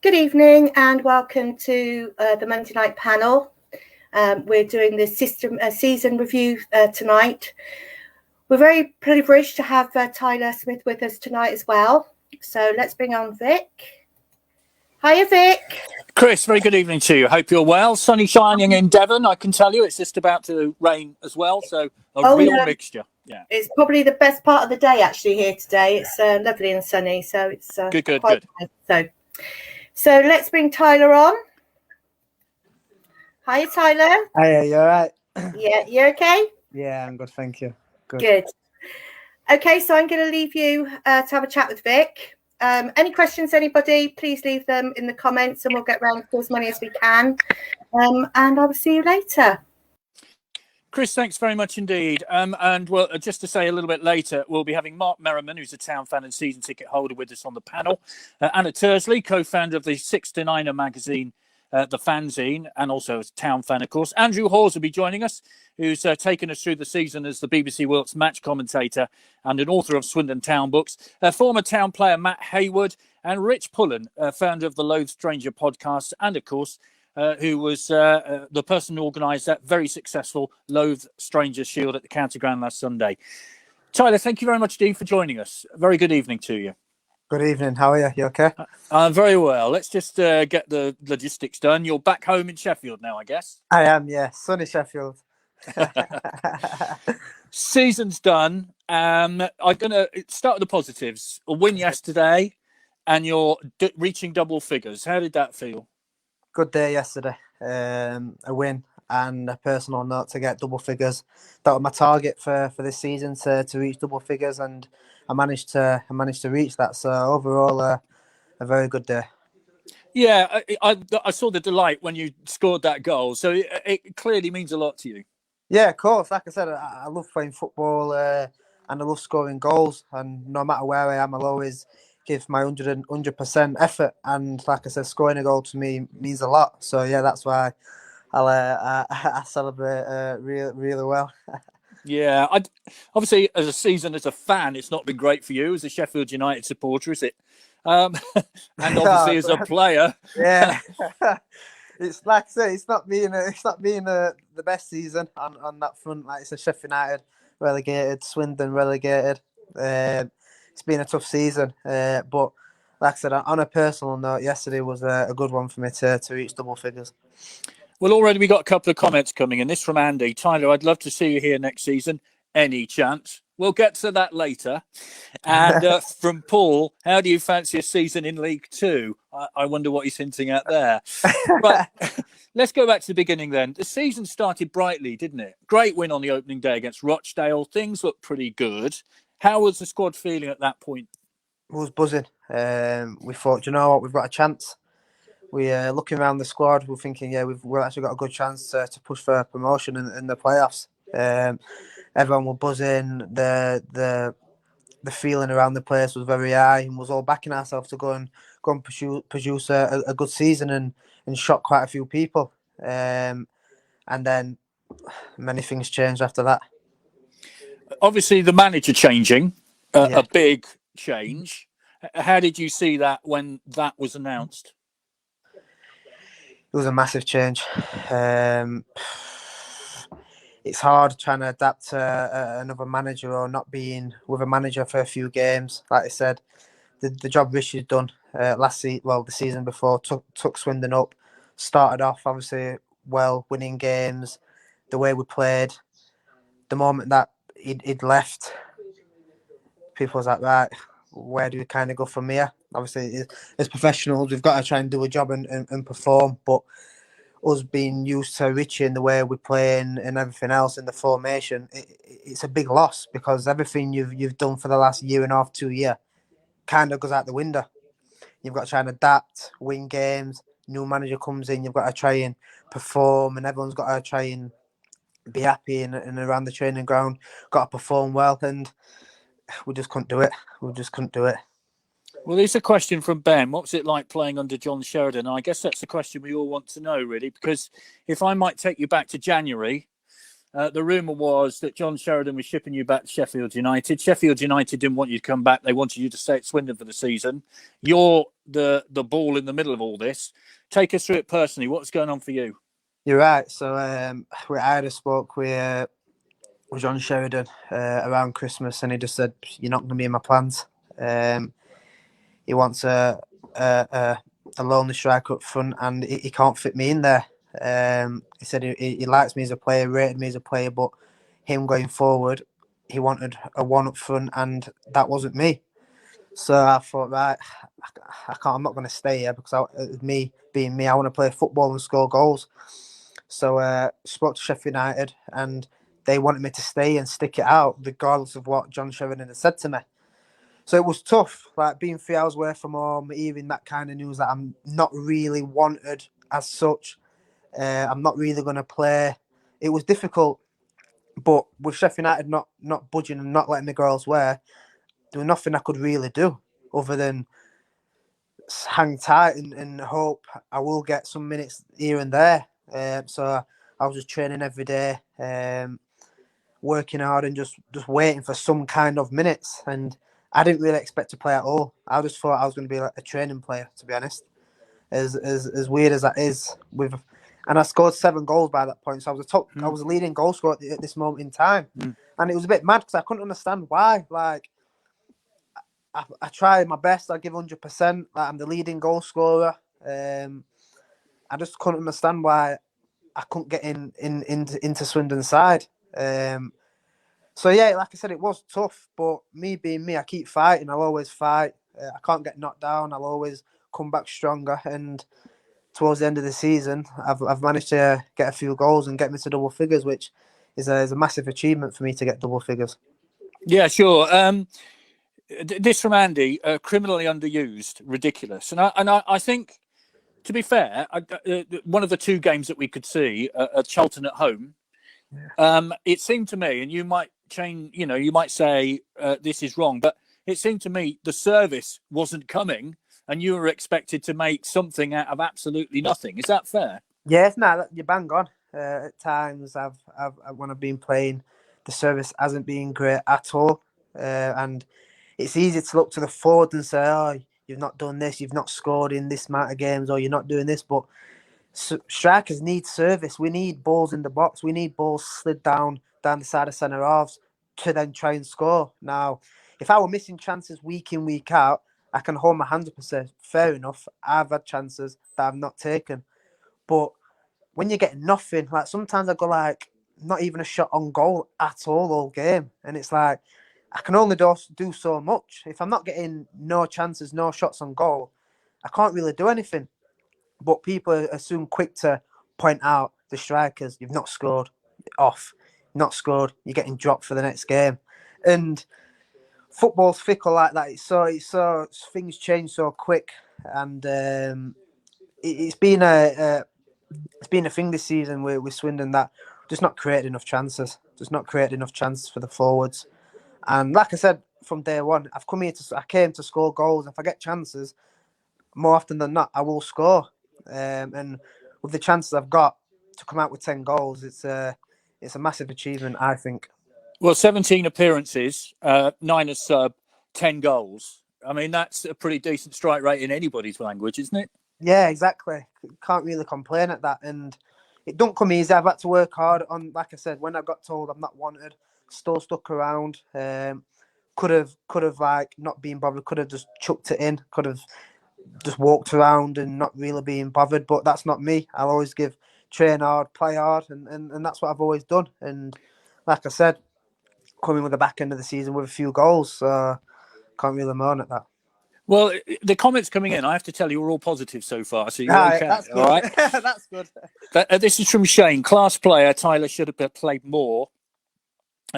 Good evening and welcome to the Monday night panel. We're doing the season review tonight. We're very privileged to have Tyler Smith with us tonight as well. So let's bring on Vic. Hiya, Vic. Chris, very good evening to you. Hope you're well. Sunny shining in Devon, I can tell you. It's just about to rain as well, so a real mixture. Yeah, it's probably the best part of the day actually here today. It's lovely and sunny, so it's good. Nice. So let's bring Tyler on. Hi, Tyler. Hiya, you all right? Yeah, you okay? Yeah, I'm good, thank you. Good. Okay, so I'm going to leave you to have a chat with Vic. Any questions, anybody, please leave them in the comments and we'll get round to as many as we can. And I will see you later. Chris, thanks very much indeed. And well, just to say a little bit later, we'll be having Mark Merriman, who's a Town fan and season ticket holder, with us on the panel. Anna Tursley, co-founder of the 69er magazine, The Fanzine, and also a Town fan, of course. Andrew Hawes will be joining us, who's taken us through the season as the BBC World's match commentator and an author of Swindon Town books. Former Town player Matt Hayward and Rich Pullen, founder of the Loathed Stranger podcast, and of course, who was the person who organised that very successful Loathed Stranger Shield at the County Ground last Sunday. Tyler, thank you very much indeed for joining us. Very good evening to you. Good evening. How are you? You okay? Very well. Let's just get the logistics done. You're back home in Sheffield now, I guess. I am, yeah. Sunny Sheffield. Season's done. I'm going to start with the positives. A win yesterday and you're reaching double figures. How did that feel? Good day yesterday. A win and a personal note to get double figures. That was my target for this season, to reach double figures, and I managed to reach that. So overall, a very good day. Yeah, I saw the delight when you scored that goal. So it clearly means a lot to you. Yeah, of course. Like I said, I love playing football and I love scoring goals. And no matter where I am, I'll always give my 100% effort. And like I said, scoring a goal to me means a lot. So yeah, that's why I celebrate really well. Yeah, obviously as a fan, it's not been great for you as a Sheffield United supporter, is it? And obviously as a player, yeah. It's like I say, it's not being the best season on that front. Like it's a Sheffield United relegated, Swindon relegated. It's been a tough season, but like I said, on a personal note, yesterday was a good one for me to reach double figures. Well, already we got a couple of comments coming in. This from Andy. Tyler, I'd love to see you here next season. Any chance? We'll get to that later. And from Paul, how do you fancy a season in League Two? I wonder what he's hinting at there. But let's go back to the beginning then. The season started brightly, didn't it? Great win on the opening day against Rochdale. Things looked pretty good. How was the squad feeling at that point? It was buzzing. We thought, you know what, we've got a chance. We're looking around the squad. We're thinking, yeah, we've actually got a good chance to push for promotion in the playoffs. Everyone was buzzing. The feeling around the place was very high, and was all backing ourselves to go and produce a good season and shock quite a few people. And then many things changed after that. Obviously, the manager changing, a big change. How did you see that when that was announced? It was a massive change. It's hard trying to adapt to another manager or not being with a manager for a few games. Like I said, the job Richie's done the season before took Swindon up, started off obviously well, winning games, the way we played. The moment that he'd left, people was like, right, where do we kind of go from here? Obviously, as professionals, we've got to try and do a job and perform. But us being used to Richie and the way we play and everything else in the formation, it's a big loss, because everything you've done for the last year and a half, 2 years, kind of goes out the window. You've got to try and adapt, win games. New manager comes in, you've got to try and perform, and everyone's got to try and be happy and around the training ground. Got to perform well, and we just couldn't do it. Well, there's a question from Ben. What was it like playing under John Sheridan? And I guess that's the question we all want to know, really, because if I might take you back to January, the rumour was that John Sheridan was shipping you back to Sheffield United. Sheffield United didn't want you to come back. They wanted you to stay at Swindon for the season. You're the ball in the middle of all this. Take us through it personally. What's going on for you? You're right. So I had a spoke with John Sheridan around Christmas, and he just said, "You're not going to be in my plans." He wants a lonely striker up front, and he can't fit me in there. He said he likes me as a player, rated me as a player, but him going forward, he wanted a one up front, and that wasn't me. So I thought, right, I can't. I'm not going to stay here because me being me, I want to play football and score goals. So spoke to Sheffield United, and they wanted me to stay and stick it out, regardless of what John Sheridan had said to me. So it was tough, like being 3 hours away from home, hearing that kind of news that I'm not really wanted as such. I'm not really going to play. It was difficult, but with Sheffield United not budging and not letting me go elsewhere, there was nothing I could really do other than hang tight and hope I will get some minutes here and there. So I was just training every day, working hard and just waiting for some kind of minutes. And I didn't really expect to play at all. I just thought I was going to be like a training player, to be honest. As weird as that is, and I scored 7 goals by that point. So I was I was a leading goal scorer at this moment in time, and it was a bit mad because I couldn't understand why. Like I tried my best. I give 100%. Like I'm the leading goal scorer. I just couldn't understand why I couldn't get into Swindon's side. So yeah, like I said, it was tough. But me being me, I keep fighting. I'll always fight. I can't get knocked down. I'll always come back stronger. And towards the end of the season, I've managed to get a few goals and get me to double figures, which is a massive achievement for me to get double figures. Yeah, sure. This from Andy, criminally underused, ridiculous. And I think, to be fair, one of the 2 games that we could see at Charlton at home, it seemed to me, and you might change, you might say this is wrong, but it seemed to me the service wasn't coming and you were expected to make something out of absolutely nothing. Is that fair? Yes, no, you're bang on. At times, when I've been playing, the service hasn't been great at all, and it's easy to look to the forward and say, "Oh, you've not done this, you've not scored in this amount of games, or you're not doing this." But strikers need service. We need balls in the box. We need balls slid down the side of centre halves to then try and score. Now, if I were missing chances week in, week out, I can hold my hands up and say, fair enough, I've had chances that I've not taken. But when you get nothing, like sometimes I go like not even a shot on goal at all game. And it's like, I can only do so much. If I'm not getting no chances, no shots on goal, I can't really do anything. But people are soon quick to point out the strikers, you've not scored, off, not scored, you're getting dropped for the next game. And football's fickle like that. It's so things change so quick, and it's been a thing this season with Swindon that just not created enough chances. Just not created enough chances for the forwards. And like I said from day one, I came to score goals. If I get chances, more often than not, I will score. And with the chances I've got to come out with 10 goals, it's a massive achievement, I think. Well, 17 appearances, 9 as sub, 10 goals. I mean, that's a pretty decent strike rate in anybody's language, isn't it? Yeah, exactly. Can't really complain at that. And it don't come easy. I've had to work hard on, like I said, when I got told I'm not wanted, still stuck around. Could have like not been bothered, could have just chucked it in, could have just walked around and not really being bothered. But that's not me. I'll always train hard, play hard, and that's what I've always done. And like I said, coming with the back end of the season with a few goals, so can't really moan at that. Well, the comments coming in, I have to tell you, are all positive so far. So you're okay. That's good. All right. That's good. This is from Shane. Class player. Tyler should have played more.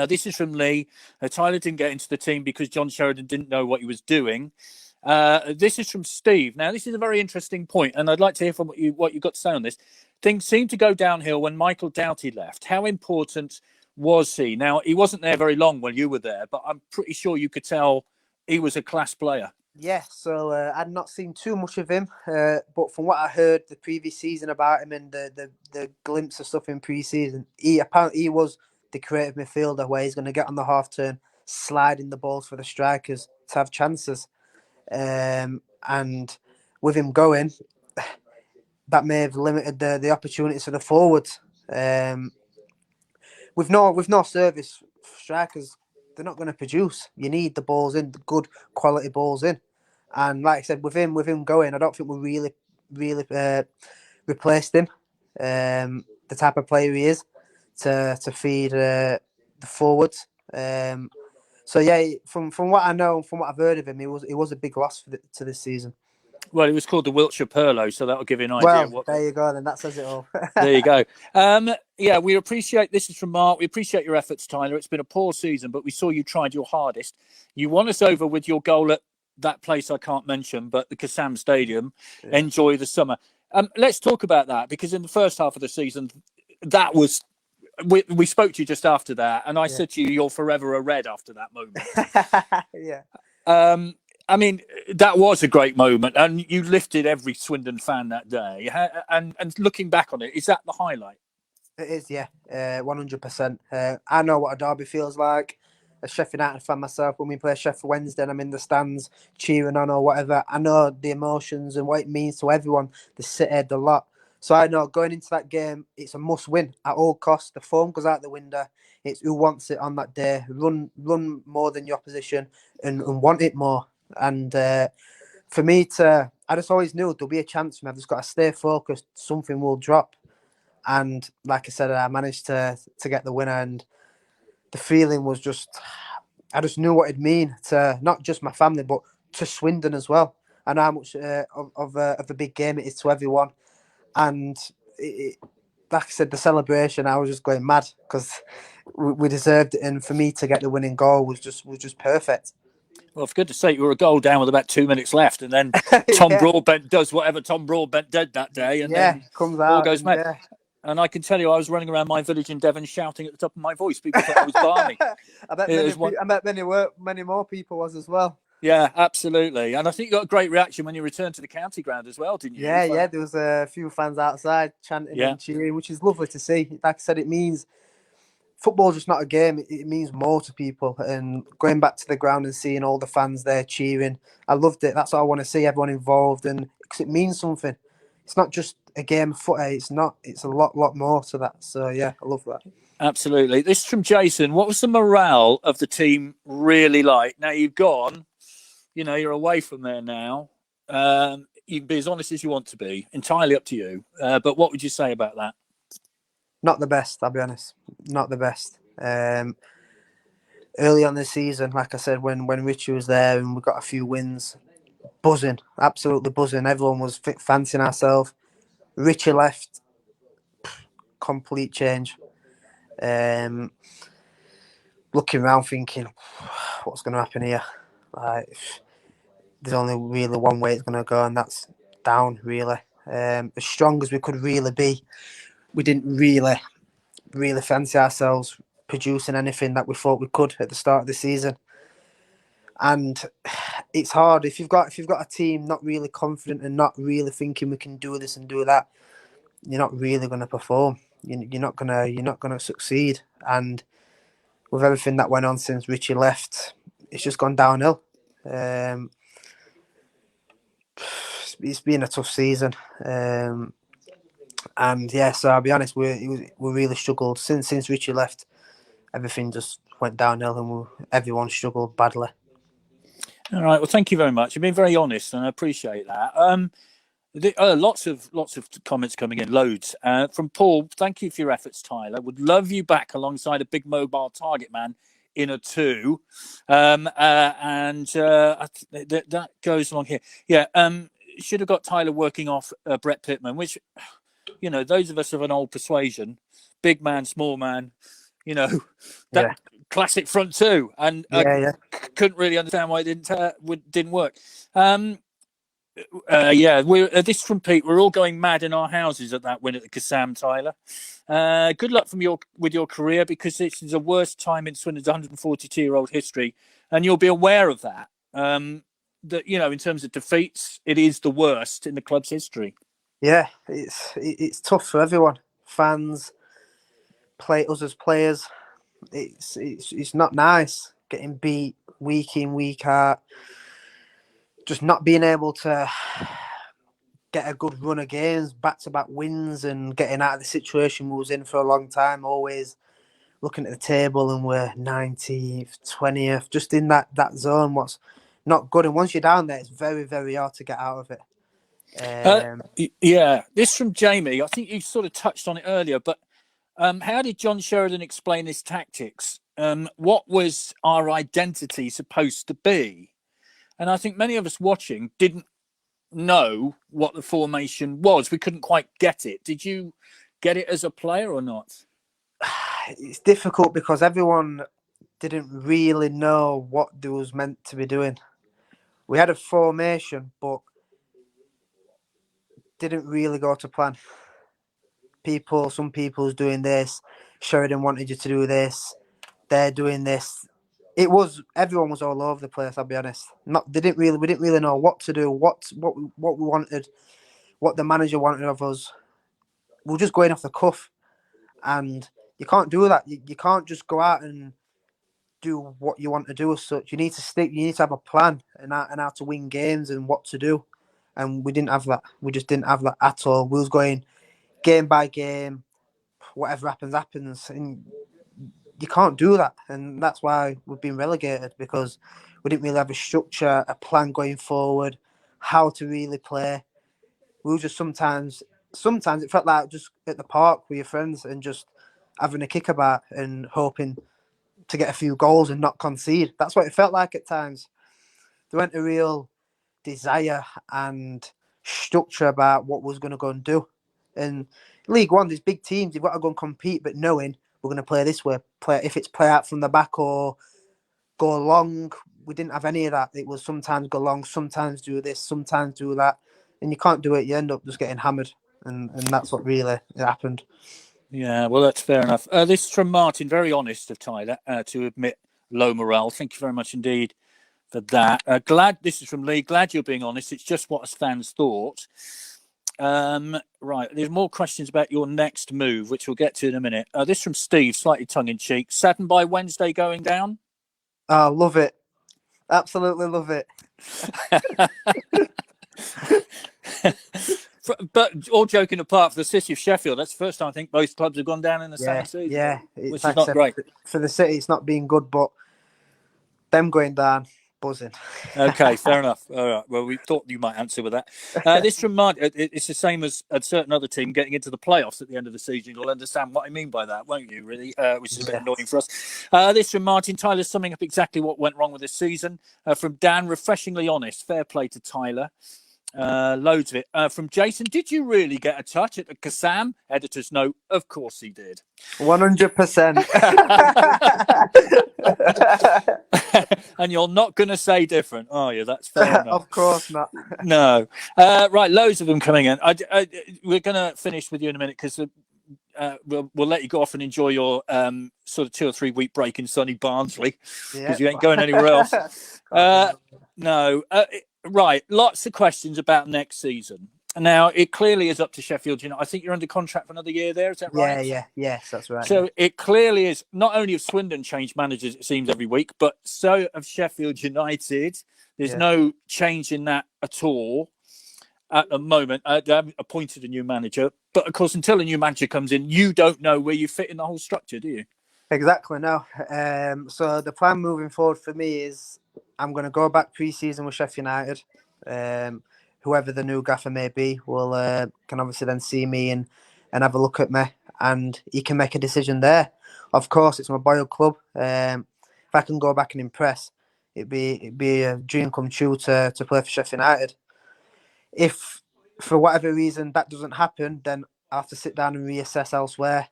This is from Lee. Tyler didn't get into the team because John Sheridan didn't know what he was doing. This is from Steve. Now, this is a very interesting point, and I'd like to hear from what you got to say on this. Things seemed to go downhill when Michael Doughty left. How important was he? Now, he wasn't there very long when you were there, but I'm pretty sure you could tell he was a class player. Yeah, so I'd not seen too much of him, but from what I heard the previous season about him and the glimpse of stuff in pre-season, he was the creative midfielder where he's going to get on the half turn, sliding the balls for the strikers to have chances. And with him going, that may have limited the opportunities for the forwards. With no service strikers, they're not going to produce. You need the balls in, the good quality balls in. And like I said, with him going, I don't think we really replaced him. The type of player he is to feed the forwards. So yeah, from what I know, from what I've heard of him, he was a big loss to this season. Well, it was called the Wiltshire Perlo, so that'll give you an idea. Well, there you go. Then that says it all. There you go. Yeah, we appreciate, this is from Mark, we appreciate your efforts, Tyler. It's been a poor season, but we saw you tried your hardest. You won us over with your goal at that place I can't mention, but the Kassam Stadium. Yeah. Enjoy the summer. Let's talk about that, because in the first half of the season, that was... We spoke to you just after that, and I said to you, you're forever a Red after that moment. Yeah. I mean, that was a great moment, and you lifted every Swindon fan that day. And looking back on it, is that the highlight? It is, yeah, 100%. I know what a derby feels like. A Sheffield United fan myself, when we play Sheffield Wednesday and I'm in the stands cheering on or whatever, I know the emotions and what it means to everyone, the city, the lot. So I know going into that game, it's a must win at all costs. The phone goes out the window. It's who wants it on that day. Run more than your opposition and want it more. And for me I just always knew there'll be a chance for me. I've just got to stay focused. Something will drop. And like I said, I managed to get the winner. And the feeling was just, I just knew what it'd mean to not just my family, but to Swindon as well. And how much of a big game it is to everyone. And like I said, the celebration, I was just going mad because we deserved it. And for me to get the winning goal was just perfect. Well, for goodness sake, we were a goal down with about 2 minutes left, and then Tom Broadbent does whatever Tom Broadbent did that day, and then comes out all goes mad. And I can tell you, I was running around my village in Devon shouting at the top of my voice. People thought I was balmy. I bet many more people was as well. Yeah, absolutely. And I think you got a great reaction when you returned to the county ground as well, didn't you? Yeah. There was a few fans outside chanting and cheering, which is lovely to see. Like I said, it means football's just not a game. It means more to people. And going back to the ground and seeing all the fans there cheering, I loved it. That's what I want to see, everyone involved, and because it means something. It's not just a game of footy. It's a lot more to that. So yeah, I love that. Absolutely. This is from Jason. What was the morale of the team really like? Now you've gone, you're away from there now. You can be as honest as you want to be. Entirely up to you. But what would you say about that? Not the best, I'll be honest. Not the best. Early on this season, like I said, when Richie was there and we got a few wins, buzzing, absolutely buzzing. Everyone was fancying ourselves. Richie left, complete change. Looking around thinking, what's going to happen here? Like, there's only really one way it's going to go, and that's down, really. As strong as we could really be, we didn't really fancy ourselves producing anything that we thought we could at the start of the season. And it's hard if you've got a team not really confident and not really thinking we can do this and do that. You're not really going to perform. You're not gonna succeed. And with everything that went on since Richie left, it's just gone downhill. It's been a tough season. And yeah, so I'll be honest, we really struggled since Richie left. Everything just went downhill, and everyone struggled badly. All right. Well, thank you very much. You've been very honest, and I appreciate that. Lots of comments coming in, loads. From Paul, thank you for your efforts, Tyler. Would love you back alongside a big mobile target man in a 2. That goes along here. Yeah. Should have got Tyler working off Brett Pittman, which, those of us of an old persuasion, big man, small man, classic front 2, and couldn't really understand why it didn't work. This is from Pete. We're all going mad in our houses at that win at the Kassam, Tyler. Good luck with your career, because this is the worst time in Swindon's 142-year-old history, and you'll be aware of that. that, in terms of defeats, it is the worst in the club's history. Yeah, it's tough for everyone. Fans, us as players. It's not nice getting beat week in, week out. Just not being able to get a good run of games, back-to-back wins, and getting out of the situation we was in for a long time. Always looking at the table and we're 19th, 20th, just in that zone. What's not good, and once you're down there, it's very, very hard to get out of it. This from Jamie. I think you sort of touched on it earlier, but how did John Sheridan explain his tactics? What was our identity supposed to be? And I think many of us watching didn't know what the formation was. We couldn't quite get it. Did you get it as a player or not? It's difficult because everyone didn't really know what they was meant to be doing. We had a formation, but didn't really go to plan. Some people's doing this. Sheridan wanted you to do this. They're doing this. Everyone was all over the place. I'll be honest. We didn't really know what to do, what we wanted, what the manager wanted of us. We were just going off the cuff, and you can't do that. You can't just go out and do what you want to do as such. You need to stick. You need to have a plan and how to win games and what to do. And we didn't have that. We just didn't have that at all. We was going game by game. Whatever happens. And you can't do that. And that's why we've been relegated, because we didn't really have a structure, a plan going forward, how to really play. We were just sometimes it felt like just at the park with your friends and just having a kick about and hoping to get a few goals and not concede. That's what it felt like at times. There weren't a real desire and structure about what we was going to go and do. And League One, these big teams, you've got to go and compete, but knowing we're going to play this way, if it's play out from the back or go long, we didn't have any of that. It was sometimes go long, sometimes do this, sometimes do that. And you can't do it. You end up just getting hammered. And that's what really happened. Yeah, well, that's fair enough. This is from Martin, very honest of Tyler, to admit low morale. Thank you very much indeed for that. This is from Lee. Glad you're being honest. It's just what us fans thought. Right, there's more questions about your next move, which we'll get to in a minute. This from Steve, slightly tongue-in-cheek. Saddened by Wednesday going down? Oh, love it. Absolutely love it. But all joking apart, for the City of Sheffield, that's the first time I think both clubs have gone down in the same season. Yeah, which is not great. For the City, it's not been good, but them going down, buzzing. Okay, fair enough. All right. Well, we thought you might answer with that. This from Martin, it's the same as a certain other team getting into the playoffs at the end of the season. You'll understand what I mean by that, won't you, really? Which is a bit annoying for us. This from Martin. Tyler's summing up exactly what went wrong with this season. From Dan, refreshingly honest. Fair play to Tyler. Loads of it. From Jason, did you really get a touch at the Kassam? Editor's note, of course he did. 100%. And you're not going to say different, are you? That's fair enough. Of course not. No. Right, loads of them coming in. We're going to finish with you in a minute because we'll let you go off and enjoy your sort of 2 or 3 week break in sunny Barnsley because you ain't going anywhere else. Right, lots of questions about next season. Now, it clearly is up to Sheffield United. I think you're under contract for another year there, is that right? Yes, that's right. So it clearly is. Not only have Swindon changed managers, it seems, every week, but so have Sheffield United. There's no change in that at all at the moment. They haven't appointed a new manager. But, of course, until a new manager comes in, you don't know where you fit in the whole structure, do you? Exactly, no. So the plan moving forward for me is I'm going to go back pre-season with Sheffield United. Whoever the new gaffer may be will can obviously then see me and have a look at me, and he can make a decision there. Of course, it's my boy club. If I can go back and impress, it'd be a dream come true to play for Sheffield United. If for whatever reason that doesn't happen, then I have to sit down and reassess elsewhere.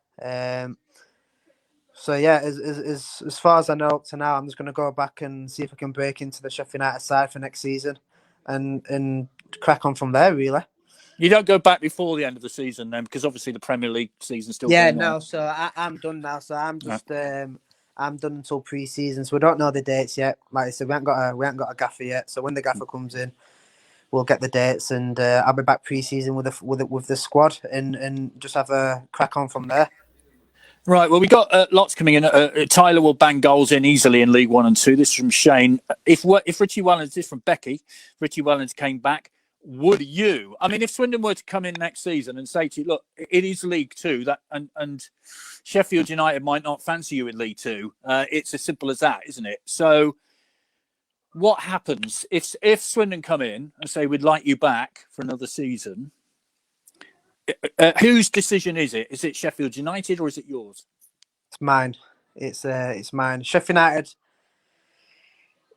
So yeah, as far as I know up to now, I'm just going to go back and see if I can break into the Sheffield United side for next season, and crack on from there. Really, you don't go back before the end of the season then, because obviously the Premier League season's still going on. So I'm done now. So I'm just I'm done until pre-season, so we don't know the dates yet. Like I said, we ain't got a gaffer yet. So when the gaffer comes in, we'll get the dates, and I'll be back pre-season with the squad, and just have a crack on from there. Right, well, we got lots coming in. Tyler will bang goals in easily in League 1 and 2. This is from Shane. If Richie Wellens, this is from Becky, Richie Wellens came back, would you? I mean, if Swindon were to come in next season and say to you, look, it is League 2, and Sheffield United might not fancy you in League 2, it's as simple as that, isn't it? So what happens if Swindon come in and say, we'd like you back for another season? Whose decision is it? Is it Sheffield United or is it yours? It's mine. It's mine. Sheffield United.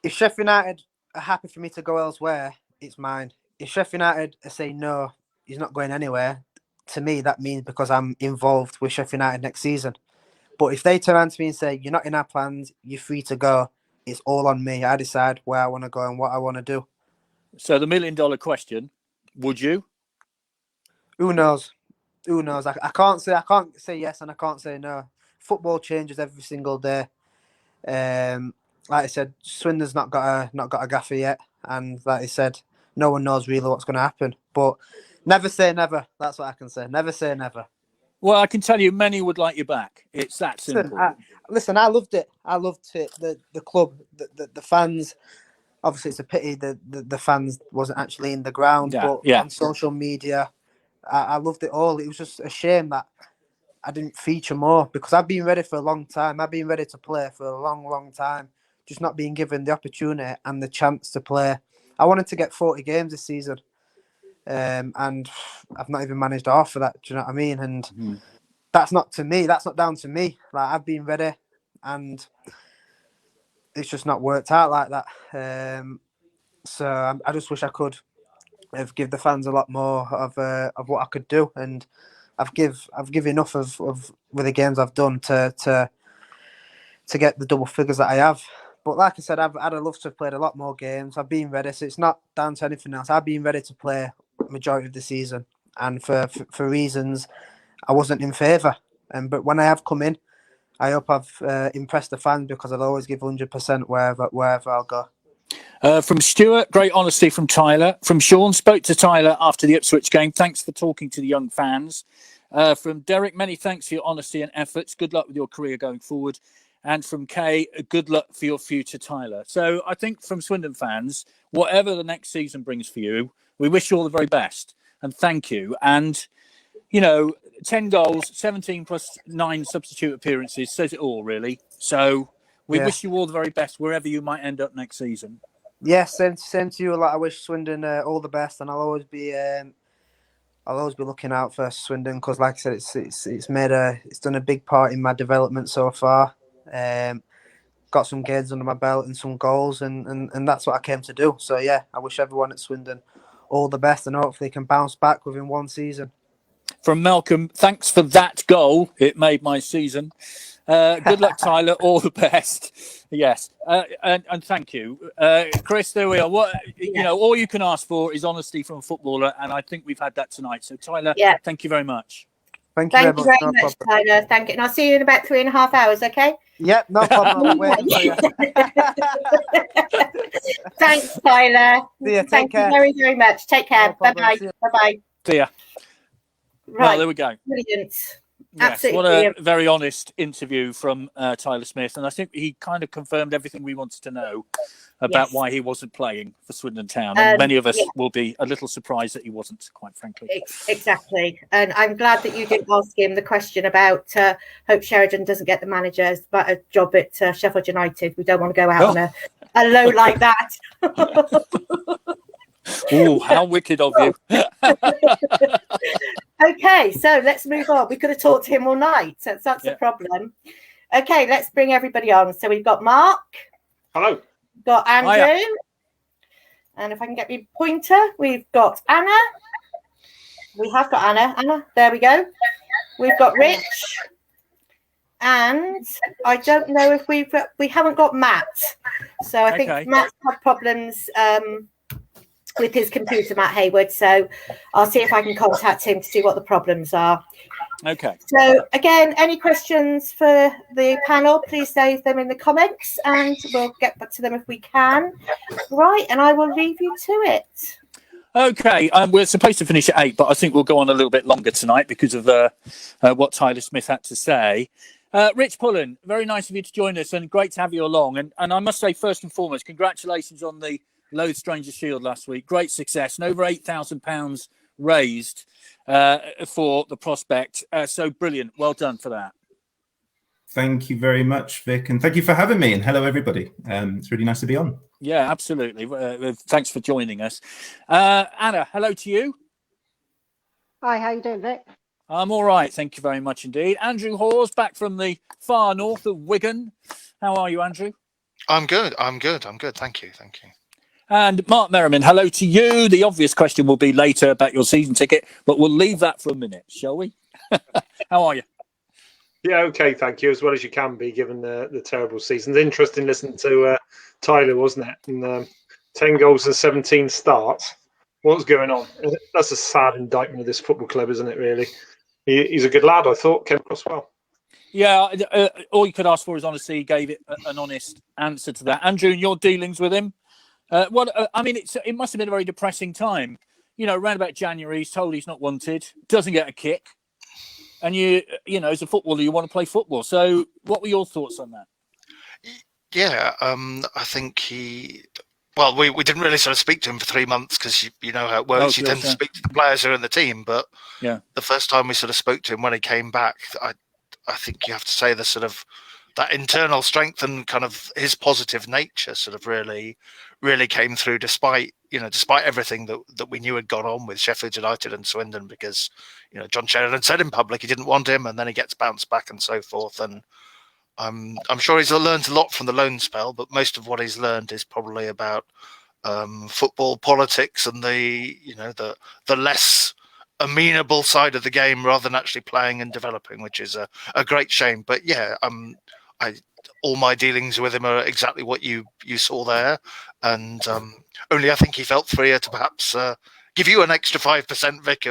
If Sheffield United are happy for me to go elsewhere, it's mine. If Sheffield United are saying no, he's not going anywhere, to me that means because I'm involved with Sheffield United next season. But if they turn around to me and say, you're not in our plans, you're free to go, it's all on me. I decide where I want to go and what I want to do. So the $1 million question, would you? Who knows? Who knows? I can't say yes and I can't say no. Football changes every single day. Like I said, Swindon's not got a gaffer yet, and like I said, no one knows really what's going to happen. But never say never. That's what I can say. Never say never. Well, I can tell you, many would like you back. It's that simple. Listen, I loved it. I loved it. The club, the fans. Obviously, it's a pity the fans wasn't actually in the ground, but on social media, I loved it all. It was just a shame that I didn't feature more because I've been ready for a long time. I've been ready to play for a long, long time, just not being given the opportunity and the chance to play. I wanted to get 40 games this season, and I've not even managed to offer that. Do you know what I mean? And that's not to me. That's not down to me. Like I've been ready, and it's just not worked out like that. So I just wish I could have give the fans a lot more of what I could do, and I've give enough of with the games I've done to get the double figures that I have. But like I said, I'd have loved to have played a lot more games. I've been ready, so it's not down to anything else. I've been ready to play majority of the season, and for reasons I wasn't in favour. But when I have come in, I hope I've impressed the fans because I'll always give 100% wherever I'll go. From Stuart, great honesty from Tyler. From Sean, spoke to Tyler after the Ipswich game. Thanks for talking to the young fans. From Derek, many thanks for your honesty and efforts. Good luck with your career going forward. And from Kay, good luck for your future, Tyler. So I think from Swindon fans, whatever the next season brings for you, we wish you all the very best. And thank you. And, 10 goals, 17 plus 9 substitute appearances says it all, really. So we wish you all the very best wherever you might end up next season. Yes, same to you. I wish Swindon all the best, and I'll always be looking out for Swindon because, like I said, it's done a big part in my development so far. Got some games under my belt and some goals, and that's what I came to do. So yeah, I wish everyone at Swindon all the best, and hopefully can bounce back within one season. From Malcolm, thanks for that goal. It made my season. Good luck, Tyler. All the best. Yes, and thank you, Chris. There we are. All you can ask for is honesty from a footballer, and I think we've had that tonight. So, Tyler, thank you very much. Thank you very much, Tyler. Thank you, and I'll see you in about 3.5 hours. Okay. Yep, no problem. I'm waiting for you. Thanks, Tyler. Thank you very, very much. Take care. No bye-bye. Bye-bye. See ya. Right. Well, there we go. Brilliant. Yes, Absolutely what brilliant. a very honest interview from Tyler Smith. And I think he kind of confirmed everything we wanted to know about why he wasn't playing for Swindon Town. And many of us will be a little surprised that he wasn't, quite frankly. Exactly. And I'm glad that you didn't ask him the question about hope Sheridan doesn't get the manager's job at Sheffield United. We don't want to go out on a low like that. Oh, how wicked of you. Okay, so let's move on. We could have talked to him all night. So that's the problem. Okay, let's bring everybody on. So we've got Mark. Hello. We've got Andrew. Hiya. And if I can get my pointer, we've got Anna. We have got Anna. Anna, there we go. We've got Rich. And I don't know if we haven't got Matt. So I think Matt's had problems with his computer, Matt Hayward. So I'll see if I can contact him to see what the problems are. Okay. So again, any questions for the panel, please save them in the comments and we'll get back to them if we can. Right, and I will leave you to it. Okay, we're supposed to finish at 8, but I think we'll go on a little bit longer tonight because of what Tyler Smith had to say. Rich Pullen, very nice of you to join us and great to have you along. And I must say, first and foremost, congratulations on the Loathe Stranger Shield last week. Great success and over £8,000 raised for the prospect. So brilliant. Well done for that. Thank you very much, Vic, and thank you for having me. And hello, everybody. It's really nice to be on. Yeah, absolutely. Thanks for joining us. Anna, hello to you. Hi, how you doing, Vic? I'm all right. Thank you very much indeed. Andrew Hawes, back from the far north of Wigan. How are you, Andrew? I'm good. Thank you. And Mark Merriman, hello to you. The obvious question will be later about your season ticket, but we'll leave that for a minute, shall we? How are you? Yeah, okay, thank you. As well as you can be, given the terrible season. Interesting listening to Tyler, wasn't it? And 10 goals and 17 starts. What's going on? That's a sad indictment of this football club, isn't it, really? He's a good lad, I thought. Came across well. Yeah, all you could ask for is honesty. He gave it an honest answer to that. Andrew, in your dealings with him, I mean, it must have been a very depressing time. You know, around about January, he's told he's not wanted, doesn't get a kick. And you know, as a footballer, you want to play football. So what were your thoughts on that? Yeah, I think well, we didn't really sort of speak to him for 3 months because you know how it works. You tend to speak to the players who are in the team. But yeah, the first time we sort of spoke to him when he came back, I think you have to say the sort of that internal strength and kind of his positive nature sort of really came through despite everything that we knew had gone on with Sheffield United and Swindon, because, you know, John Sheridan said in public he didn't want him and then he gets bounced back and so forth. And I'm sure he's learned a lot from the loan spell, but most of what he's learned is probably about football politics and the less amenable side of the game rather than actually playing and developing, which is a great shame. But yeah, all my dealings with him are exactly what you saw there, and only I think he felt freer to perhaps give you an extra 5%, Vic,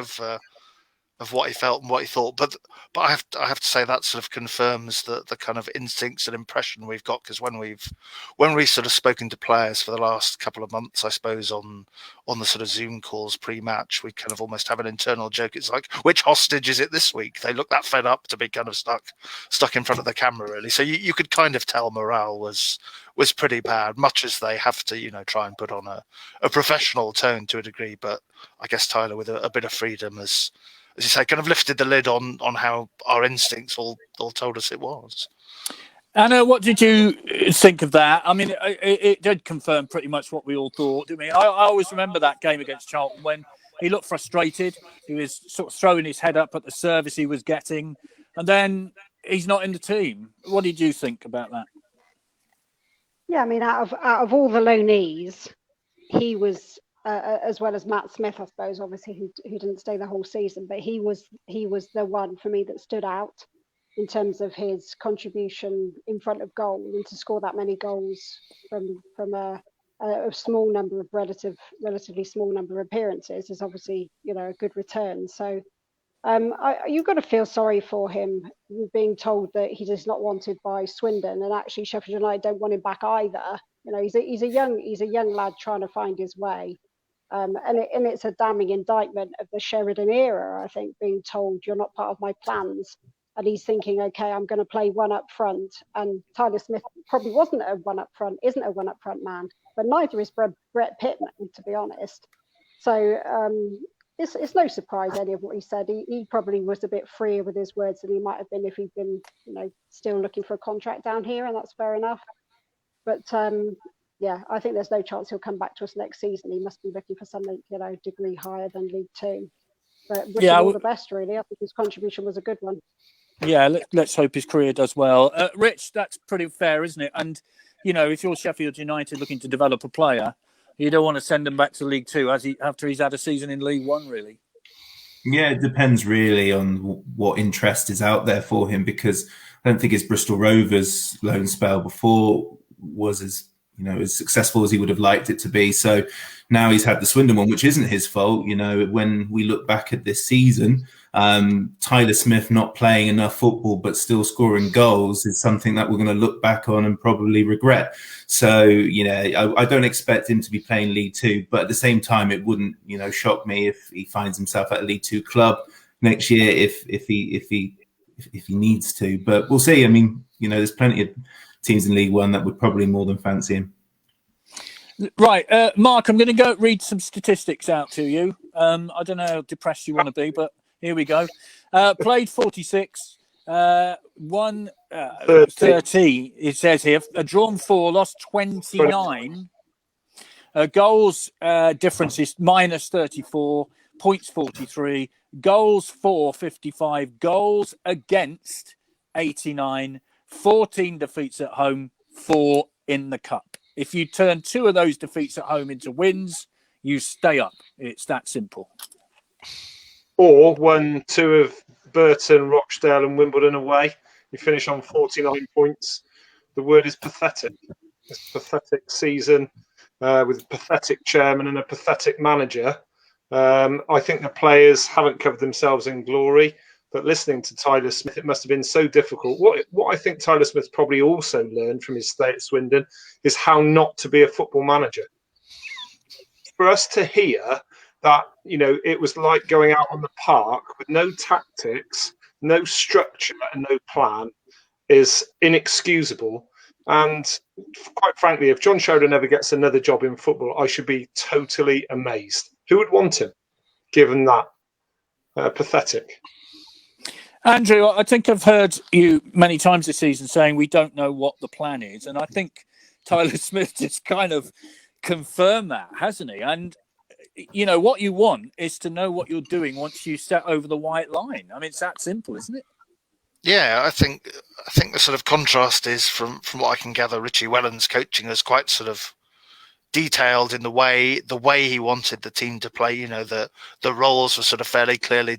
of what he felt and what he thought. But I have to say that sort of confirms the kind of instincts and impression we've got, because when we've sort of spoken to players for the last couple of months, I suppose on the sort of Zoom calls pre-match, we kind of almost have an internal joke. It's like, which hostage is it this week? They look that fed up to be kind of stuck in front of the camera, really. So you could kind of tell morale was pretty bad, much as they have to, you know, try and put on a professional tone to a degree. But I guess Tyler, with a bit of freedom, as you say, kind of lifted the lid on how our instincts all told us it was. Anna, what did you think of that? I mean, it did confirm pretty much what we all thought. I mean, I always remember that game against Charlton when he looked frustrated. He was sort of throwing his head up at the service he was getting, and then he's not in the team. What did you think about that? Yeah, I mean, out of all the loanees, he was, as well as Matt Smith, I suppose, obviously who didn't stay the whole season, but he was the one for me that stood out in terms of his contribution in front of goal, and to score that many goals from a small number of relatively small number of appearances is obviously, you know, a good return. So you've got to feel sorry for him, being told that he is not wanted by Swindon, and actually Sheffield United don't want him back either. You know, he's a young lad trying to find his way, and it's a damning indictment of the Sheridan era, I think, being told you're not part of my plans, and he's thinking, okay, I'm going to play one up front. And Tyler Smith probably isn't a one up front man, but neither is Brett Pittman, to be honest. So it's no surprise any of what he said. He probably was a bit freer with his words than he might have been if he'd been, you know, still looking for a contract down here, and that's fair enough. But yeah, I think there's no chance he'll come back to us next season. He must be looking for something, you know, degree higher than League Two. But wish him all the best, really. I think his contribution was a good one. Yeah, let's hope his career does well. Rich, that's pretty fair, isn't it? And, you know, if you're Sheffield United looking to develop a player, you don't want to send him back to League Two after he's had a season in League One, really. Yeah, it depends really on what interest is out there for him, because I don't think his Bristol Rovers loan spell before was as as successful as he would have liked it to be. So now he's had the Swindon one, which isn't his fault. When we look back at this season, Tyler Smith not playing enough football but still scoring goals is something that we're going to look back on and probably regret. So, I don't expect him to be playing League Two, but at the same time, it wouldn't, shock me if he finds himself at a League Two club next year if he needs to. But we'll see. I mean, there's plenty of teams in League One that would probably more than fancy him. Right, Mark, I'm going to go read some statistics out to you. I don't know how depressed you want to be, but here we go. Played 46, won 30, it says here. Drawn 4, lost 29. Goals difference is minus 34, points 43, goals for 55, goals against 89, 14 defeats at home, 4 in the cup. If you turn 2 of those defeats at home into wins, you stay up. It's that simple. Or won 2 of Burton, Rochdale and Wimbledon away. You finish on 49 points. The word is pathetic. It's a pathetic season with a pathetic chairman and a pathetic manager. I think the players haven't covered themselves in glory. But listening to Tyler Smith, it must have been so difficult. What I think Tyler Smith probably also learned from his stay at Swindon is how not to be a football manager. For us to hear that, it was like going out on the park with no tactics, no structure and no plan is inexcusable. And quite frankly, if John Sheridan ever gets another job in football, I should be totally amazed. Who would want him, given that? Pathetic. Andrew, I think I've heard you many times this season saying we don't know what the plan is. And I think Tyler Smith just kind of confirmed that, hasn't he? And, what you want is to know what you're doing once you step over the white line. I mean, it's that simple, isn't it? Yeah, I think the sort of contrast is from what I can gather, Richie Wellens coaching is quite sort of detailed in the way he wanted the team to play. The roles were sort of fairly clearly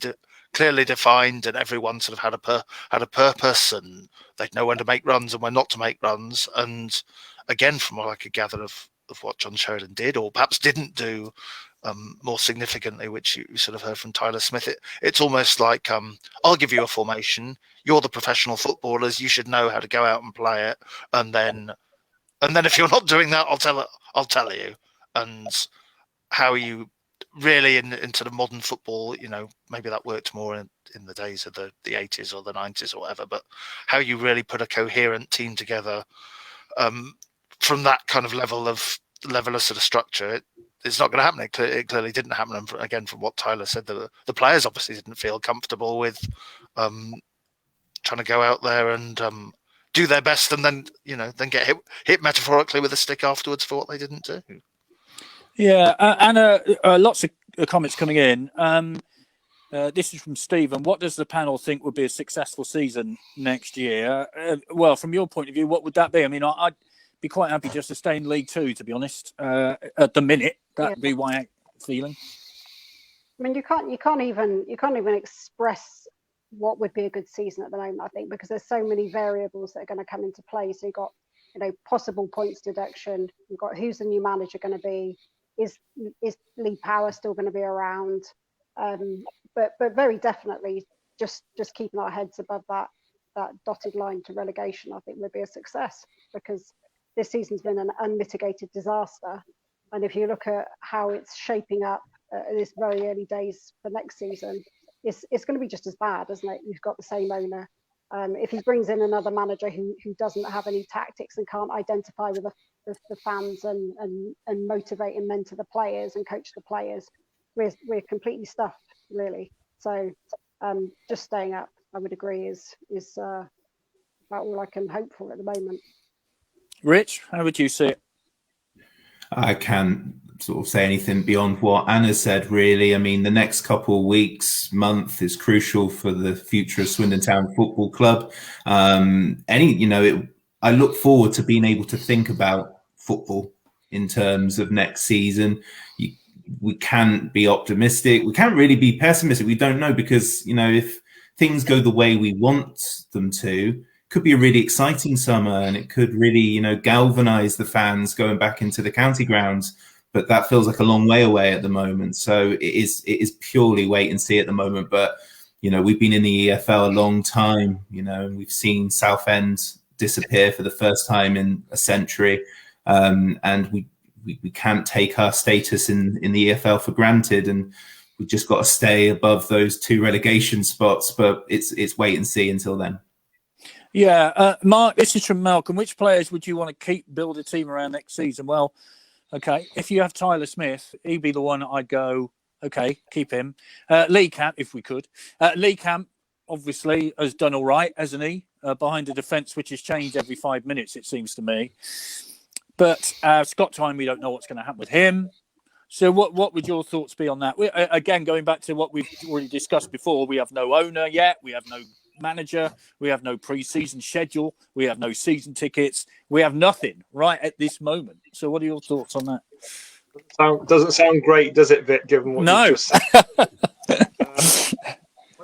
defined, and everyone sort of had a purpose, and they'd know when to make runs and when not to make runs. And again, from what I could gather of what John Sheridan did or perhaps didn't do, more significantly, which you sort of heard from Tyler Smith, it's almost like I'll give you a formation. You're the professional footballers. You should know how to go out and play it, and then if you're not doing that, I'll tell you. And how you really in sort of modern football, maybe that worked more in the days of the 80s or the 90s or whatever, but how you really put a coherent team together from that kind of level of sort of structure, it's not going to happen. It clearly didn't happen. And again, from what Tyler said, the players obviously didn't feel comfortable with trying to go out there and do their best and then get hit metaphorically with a stick afterwards for what they didn't do. Yeah, and lots of comments coming in. This is from Stephen. What does the panel think would be a successful season next year? Well, from your point of view, what would that be? I mean, I'd be quite happy just to stay in League Two, to be honest. At the minute, that'd be my feeling. I mean, you can't even express what would be a good season at the moment, I think, because there's so many variables that are going to come into play. So you've got, possible points deduction. You've got who's the new manager going to be. Is Lee Power still going to be around? But very definitely, just keeping our heads above that dotted line to relegation, I think would be a success, because this season's been an unmitigated disaster. And if you look at how it's shaping up in this very early days for next season, it's going to be just as bad, isn't it? You've got the same owner. If he brings in another manager who doesn't have any tactics and can't identify with the fans and motivate and mentor the players and coach the players, we're completely stuffed, really. So just staying up, I would agree, is about all I can hope for at the moment. Rich, how would you see it? I can't sort of say anything beyond what Anna said, really. I mean, the next couple of weeks, month is crucial for the future of Swindon Town Football Club. I look forward to being able to think about football in terms of next season. We can't be optimistic. We can't really be pessimistic. We don't know, because, if things go the way we want them to, could be a really exciting summer, and it could really, galvanise the fans going back into the county grounds. But that feels like a long way away at the moment. So it is purely wait and see at the moment. But we've been in the EFL a long time. And we've seen Southend disappear for the first time in a century, and we can't take our status in the EFL for granted, and we've just got to stay above those 2 relegation spots. But it's wait and see until then. Yeah, Mark, this is from Malcolm. Which players would you want to keep, build a team around next season? Well, okay, if you have Tyler Smith, he'd be the one I'd go, okay, keep him. Lee Camp, if we could. Lee Camp, obviously, has done all right, hasn't he? Behind a defence which has changed every 5 minutes, it seems to me. But Scott Twine, we don't know what's going to happen with him. So what would your thoughts be on that? Again, going back to what we've already discussed before, we have no owner yet. We have no manager. We have no pre-season schedule. We have no season tickets. We have nothing right at this moment. So what are your thoughts on that? Doesn't sound great, does it, Vic, given what you just said?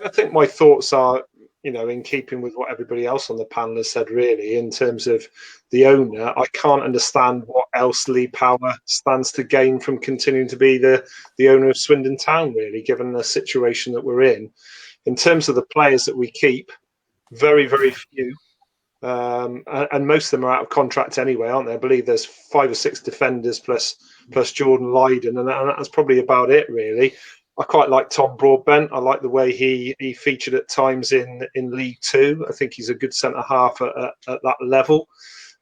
I think my thoughts are, in keeping with what everybody else on the panel has said, really, in terms of the owner. I can't understand what else Lee Power stands to gain from continuing to be the owner of Swindon Town, really, given the situation that we're in. In terms of the players that we keep, very, very few. And most of them are out of contract anyway, aren't they? I believe there's 5 or 6 defenders plus Jordan Lydon, and that's probably about it, really. I quite like Tom Broadbent. I like the way he featured at times in League Two. I think he's a good centre half at that level.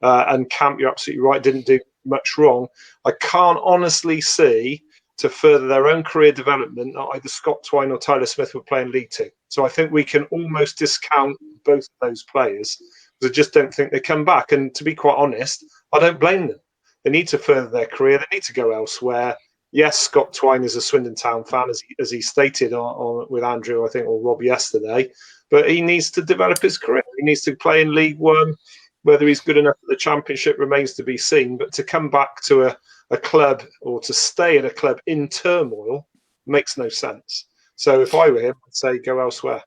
And Camp, you're absolutely right, didn't do much wrong. I can't honestly see, to further their own career development, that either Scott Twine or Tyler Smith were playing League Two. So I think we can almost discount both of those players, because I just don't think they come back. And to be quite honest, I don't blame them. They need to further their career. They need to go elsewhere. Yes, Scott Twine is a Swindon Town fan, as he stated on with Andrew, I think, or Rob yesterday. But he needs to develop his career. He needs to play in League One. Whether he's good enough for the Championship remains to be seen. But to come back to a club, or to stay at a club in turmoil, makes no sense. So if I were him, I'd say go elsewhere.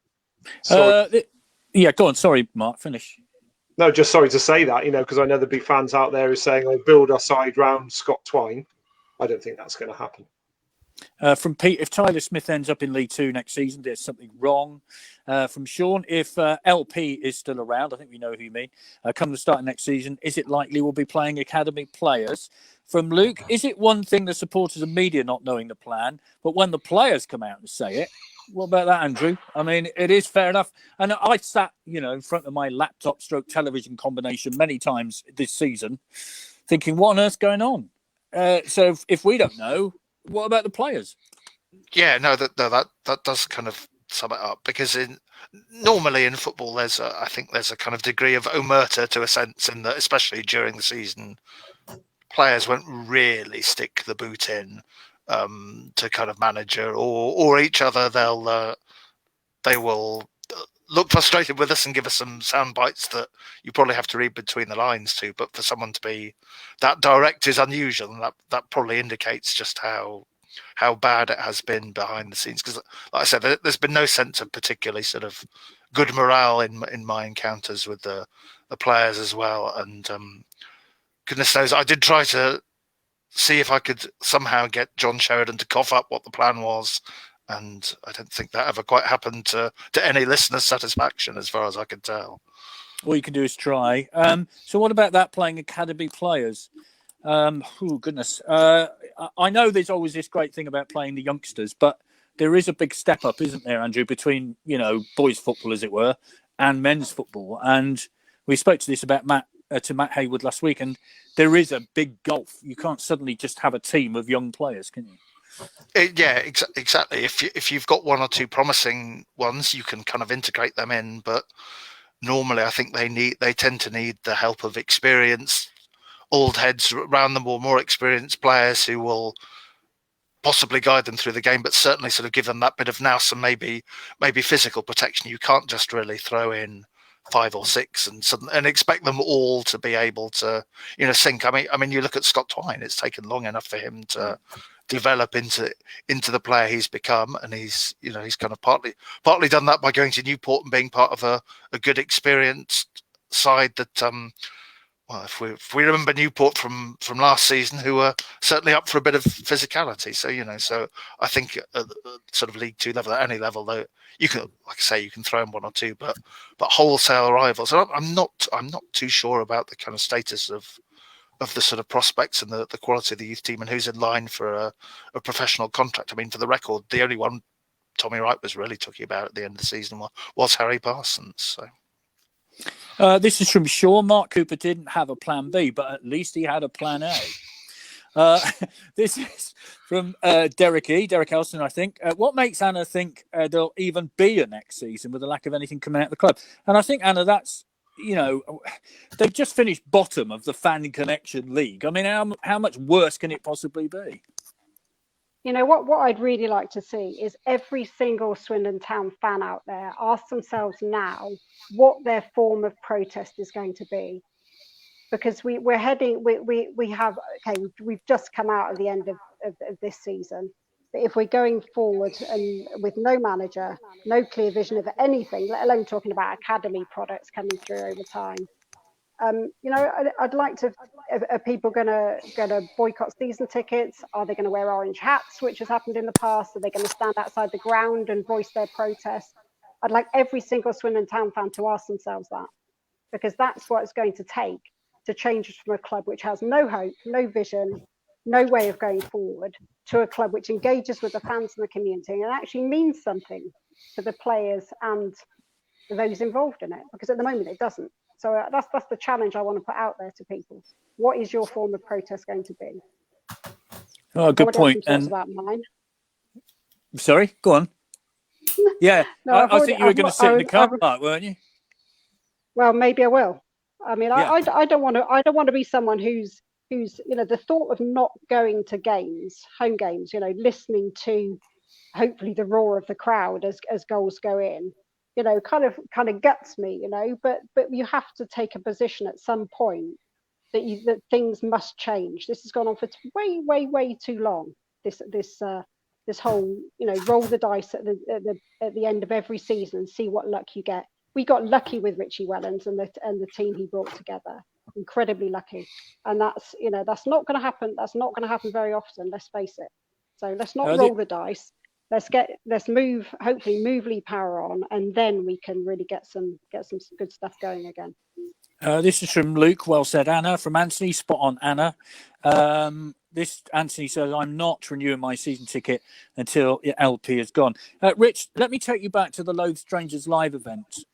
Sorry. Yeah, go on. Sorry, Mark, finish. No, just sorry to say that, because I know there'll be fans out there who are saying, build our side round Scott Twine. I don't think that's going to happen. From Pete, if Tyler Smith ends up in League Two next season, there's something wrong. From Sean, if LP is still around, I think we know who you mean, come the start of next season, is it likely we'll be playing academy players? From Luke, is it one thing the supporters and media not knowing the plan, but when the players come out and say it? What about that, Andrew? I mean, it is fair enough. And I sat, in front of my laptop stroke television combination many times this season thinking, what on earth's going on? So if we don't know, what about the players? Yeah, that does kind of sum it up, because normally in football, I think there's a kind of degree of omerta to a sense, in that, especially during the season, players won't really stick the boot in to kind of manager or each other. They will look frustrated with us and give us some sound bites that you probably have to read between the lines to. But for someone to be that direct is unusual, and that probably indicates just how bad it has been behind the scenes. Because, like I said, there's been no sense of particularly sort of good morale in my encounters with the players as well. And goodness knows, I did try to see if I could somehow get John Sheridan to cough up what the plan was, and I don't think that ever quite happened to any listener's satisfaction, as far as I could tell. All you can do is try. So what about that, playing academy players? Oh, goodness. I know there's always this great thing about playing the youngsters, but there is a big step up, isn't there, Andrew, between, boys football, as it were, and men's football. And we spoke to this about Matt Haywood last week, and there is a big gulf. You can't suddenly just have a team of young players, can you? Exactly. If you've got one or two promising ones, you can kind of integrate them in. But normally, I think they tend to need the help of experienced old heads around them, or more experienced players who will possibly guide them through the game, but certainly sort of give them that bit of nous and maybe physical protection. You can't just really throw in 5 or 6 and expect them all to be able to sync. I mean, you look at Scott Twine. It's taken long enough for him to develop into the player he's become, and he's kind of partly done that by going to Newport and being part of a good experienced side that, well, if we remember Newport from last season, who were certainly up for a bit of physicality. So, so I think at sort of League Two level, at any level, though, you can, like I say, you can throw in one or two, but wholesale rivals. And I'm not too sure about the kind of status of the sort of prospects and the quality of the youth team and who's in line for a professional contract. I mean, for the record, the only one Tommy Wright was really talking about at the end of the season was Harry Parsons. So. This is from Shaw. Mark Cooper didn't have a plan B, but at least he had a plan A. This is from Derek Elston, I think. What makes Anna think there'll even be a next season with the lack of anything coming out of the club? And I think, Anna, that's, they've just finished bottom of the Fan Connection League. I mean, how much worse can it possibly be? What I'd really like to see is every single Swindon Town fan out there ask themselves now what their form of protest is going to be, because we've just come out at the end of this season. But if we're going forward and with no manager, no clear vision of anything, let alone talking about academy products coming through over time, I'd like to. Are people going to boycott season tickets? Are they going to wear orange hats, which has happened in the past? Are they going to stand outside the ground and voice their protest? I'd like every single Swindon Town fan to ask themselves that, because that's what it's going to take to change us from a club which has no hope, no vision, no way of going forward, to a club which engages with the fans and the community and actually means something to the players and those involved in it. Because at the moment it doesn't. So that's the challenge I want to put out there to people. What is your form of protest going to be? Oh, good point. And about mine. Sorry, go on. Yeah, no, I think you were going to sit in the car park, weren't you? Well, maybe I will. I mean, yeah. I don't want to. I don't want to be someone who's the thought of not going to games, home games. Listening to hopefully the roar of the crowd as goals go in. Kind of guts me, but you have to take a position at some point that things must change. This has gone on for way too long. This whole, roll the dice at the end of every season and see what luck you get. We got lucky with Richie Wellens and the team he brought together. Incredibly lucky, and that's not going to happen. That's not going to happen very often. Let's face it. So let's not roll the dice. Let's move Lee Power on, and then we can really get some good stuff going again. This is from Luke. Well said, Anna. From Anthony, spot on, Anna. This Anthony says, I'm not renewing my season ticket until LP is gone. Rich, let me take you back to the Loathe Strangers live event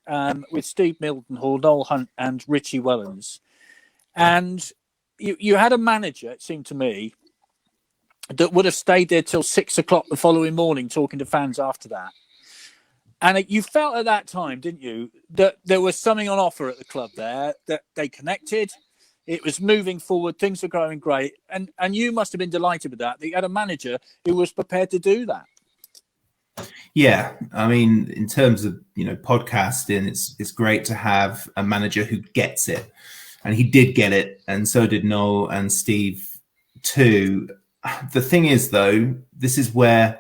with Steve Mildenhall, Noel Hunt, and Richie Wellens. And you had a manager, it seemed to me, that would have stayed there till 6 o'clock the following morning talking to fans after that. And you felt at that time, didn't you, that there was something on offer at the club there, that they connected, it was moving forward, things were going great. And you must have been delighted with that you had a manager who was prepared to do that. Yeah, I mean, in terms of, podcasting, it's great to have a manager who gets it. And he did get it, and so did Noel and Steve too. The thing is, though, this is where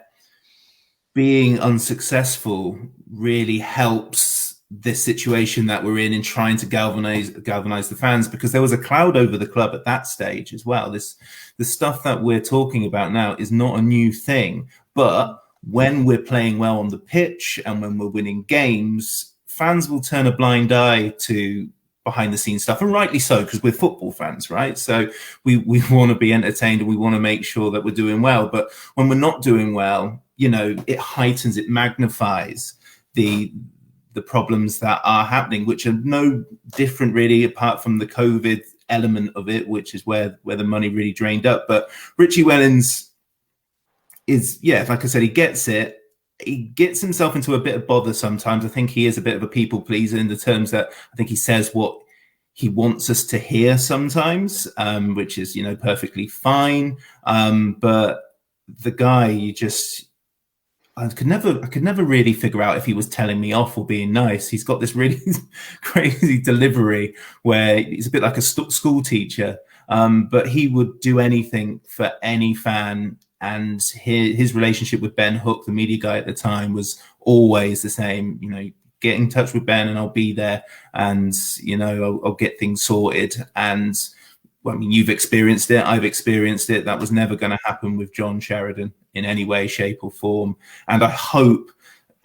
being unsuccessful really helps this situation that we're in trying to galvanize the fans, because there was a cloud over the club at that stage as well. The stuff that we're talking about now is not a new thing, but when we're playing well on the pitch and when we're winning games, fans will turn a blind eye to behind the scenes stuff, and rightly so, because we're football fans, right? So we want to be entertained and we want to make sure that we're doing well. But when we're not doing well, it heightens, it magnifies the problems that are happening, which are no different really, apart from the COVID element of it, which is where the money really drained up. But Richie Wellens is, like I said, he gets it. He gets himself into a bit of bother sometimes. I think he is a bit of a people pleaser in the terms that I think he says what he wants us to hear sometimes, which is, perfectly fine. But the guy, I could never really figure out if he was telling me off or being nice. He's got this really crazy delivery where he's a bit like a school teacher, but he would do anything for any fan. And his relationship with Ben Hook, the media guy at the time, was always the same. get in touch with Ben and I'll be there, and I'll get things sorted. And I mean, you've experienced it, I've experienced it. That was never going to happen with John Sheridan in any way, shape or form. And I hope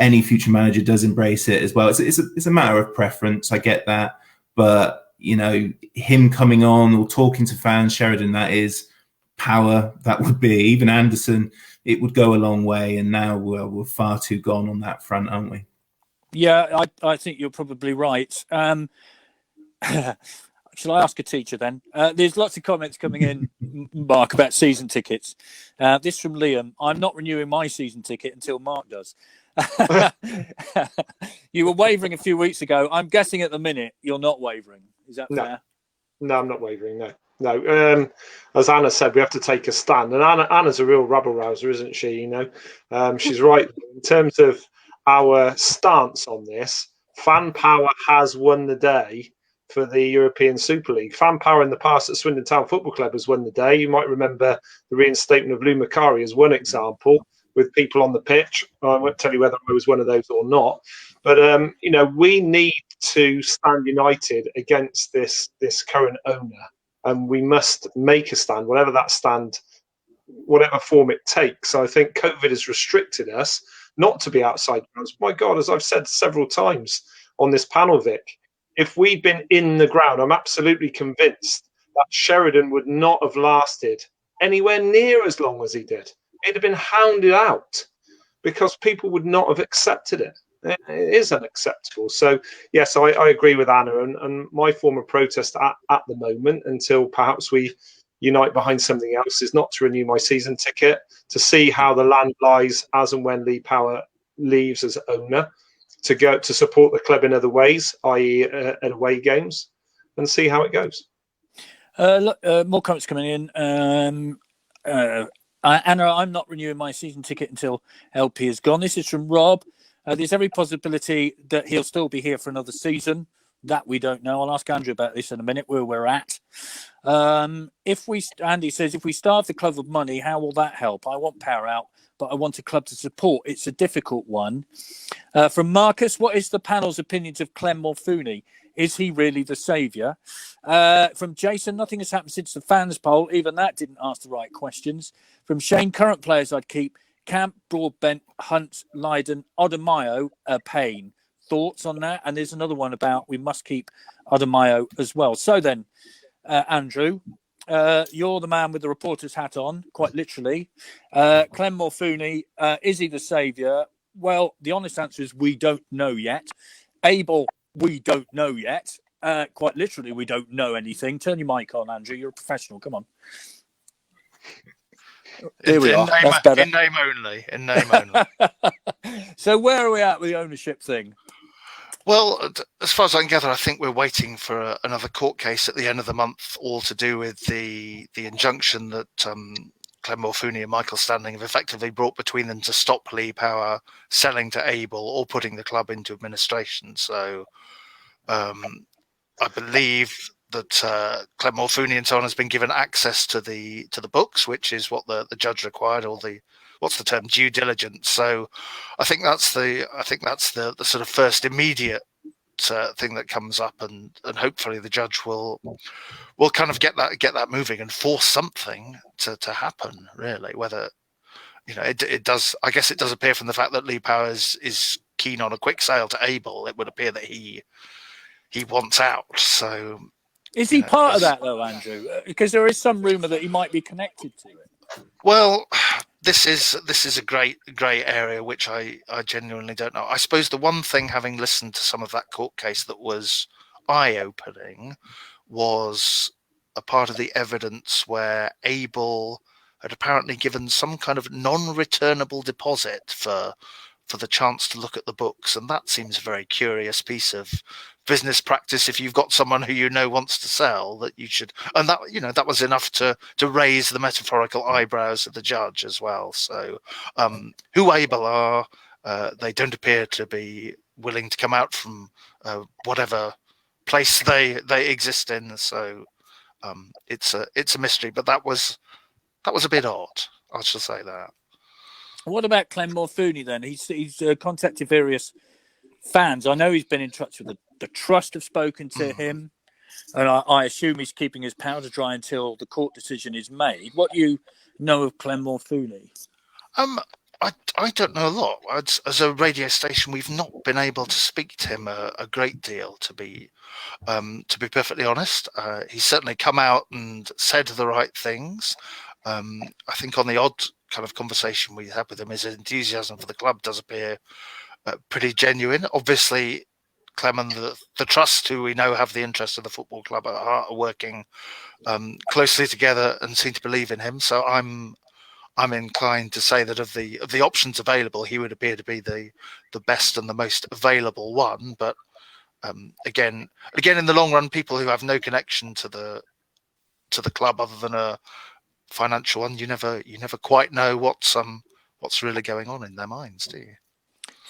any future manager does embrace it as well. It's a matter of preference, I get that, but him coming on or talking to fans, Sheridan, that is power. That would be, even Anderson, it would go a long way. And now we're far too gone on that front, aren't we? Yeah, I think you're probably right. Shall I ask a teacher then? There's lots of comments coming in, Mark, about season tickets. This from Liam. I'm not renewing my season ticket until Mark does. You were wavering a few weeks ago. I'm guessing at the minute you're not wavering. Is that fair? No, I'm not wavering. No. As Anna said, we have to take a stand, and Anna's a real rabble rouser, isn't she? She's right in terms of our stance on this. Fan power has won the day for the European Super League. Fan power in the past at Swindon Town Football Club has won the day. You might remember the reinstatement of Lou Macari as one example, with people on the pitch. I won't tell you whether I was one of those or not. But, we need to stand united against this current owner. And we must make a stand, whatever that stand, whatever form it takes. I think COVID has restricted us not to be outside grounds. My God, as I've said several times on this panel, Vic, if we'd been in the ground, I'm absolutely convinced that Sheridan would not have lasted anywhere near as long as he did. It'd have been hounded out because people would not have accepted it. It is unacceptable. So, yes, I agree with Anna. And my form of protest at the moment, until perhaps we unite behind something else, is not to renew my season ticket, to see how the land lies as and when Lee Power leaves as owner, to go to support the club in other ways, i.e. at away games, and see how it goes. More comments coming in. Anna, I'm not renewing my season ticket until LP is gone. This is from Rob. There's every possibility that he'll still be here for another season. That we don't know. I'll ask Andrew about this in a minute, where we're at. Andy says, if we starve the club of money, how will that help? I want power out, but I want a club to support. It's a difficult one. From Marcus, what is the panel's opinions of Clem Morfuni? Is he really the saviour? From Jason, nothing has happened since the fans poll. Even that didn't ask the right questions. From Shane, current players I'd keep: Camp, Broadbent, Hunt, Lydon, Odemayo, Payne. Thoughts on that? And there's another one about we must keep Odemayo as well. So then, Andrew, you're the man with the reporter's hat on, quite literally. Clem Morfuni, is he the saviour? Well, the honest answer is we don't know yet. Abel, we don't know yet. Quite literally, we don't know anything. Turn your mic on, Andrew. You're a professional. Come on. Here we are. That's better. In name only. In name only. So where are we at with the ownership thing? Well, as far as I can gather, I think we're waiting for another court case at the end of the month, all to do with the injunction that Clem Morfuni and Michael Standing have effectively brought between them to stop Lee Power selling to Able or putting the club into administration. So I believe that Clem Morfuni and so on has been given access to the books, which is what the judge required, or what's the term, due diligence. So I think that's the sort of first immediate thing that comes up, and hopefully the judge will kind of get that moving and force something to happen. Really, whether it does. I guess it does appear from the fact that Lee Powers is keen on a quick sale to Able. It would appear that he wants out. So. Is he part of that, though, Andrew? Because there is some rumour that he might be connected to it. Well, this is a grey area which I genuinely don't know. I suppose the one thing, having listened to some of that court case, that was eye-opening was a part of the evidence where Able had apparently given some kind of non-returnable deposit for the chance to look at the books, and that seems a very curious piece of business practice. If you've got someone who wants to sell, that you should, and that was enough to raise the metaphorical eyebrows of the judge as well. So who Able are, they don't appear to be willing to come out from whatever place they exist in. So it's a mystery, but that was a bit odd, I shall say that. What about Clem Morfuni then? He's contacted various fans, I know he's been in touch with the trust, have spoken to him, and I assume he's keeping his powder dry until the court decision is made. What do you know of Clem Morfuli? I don't know a lot. As a radio station, we've not been able to speak to him a great deal, to be perfectly honest. He's certainly come out and said the right things. I think on the odd kind of conversation we had with him, his enthusiasm for the club does appear pretty genuine. Obviously, Clem and the trust, who we know have the interests of the football club at heart, are working closely together and seem to believe in him. So I'm inclined to say that of the options available, he would appear to be the best and the most available one. But again, in the long run, people who have no connection to the club other than a financial one, you never quite know what's really going on in their minds, do you?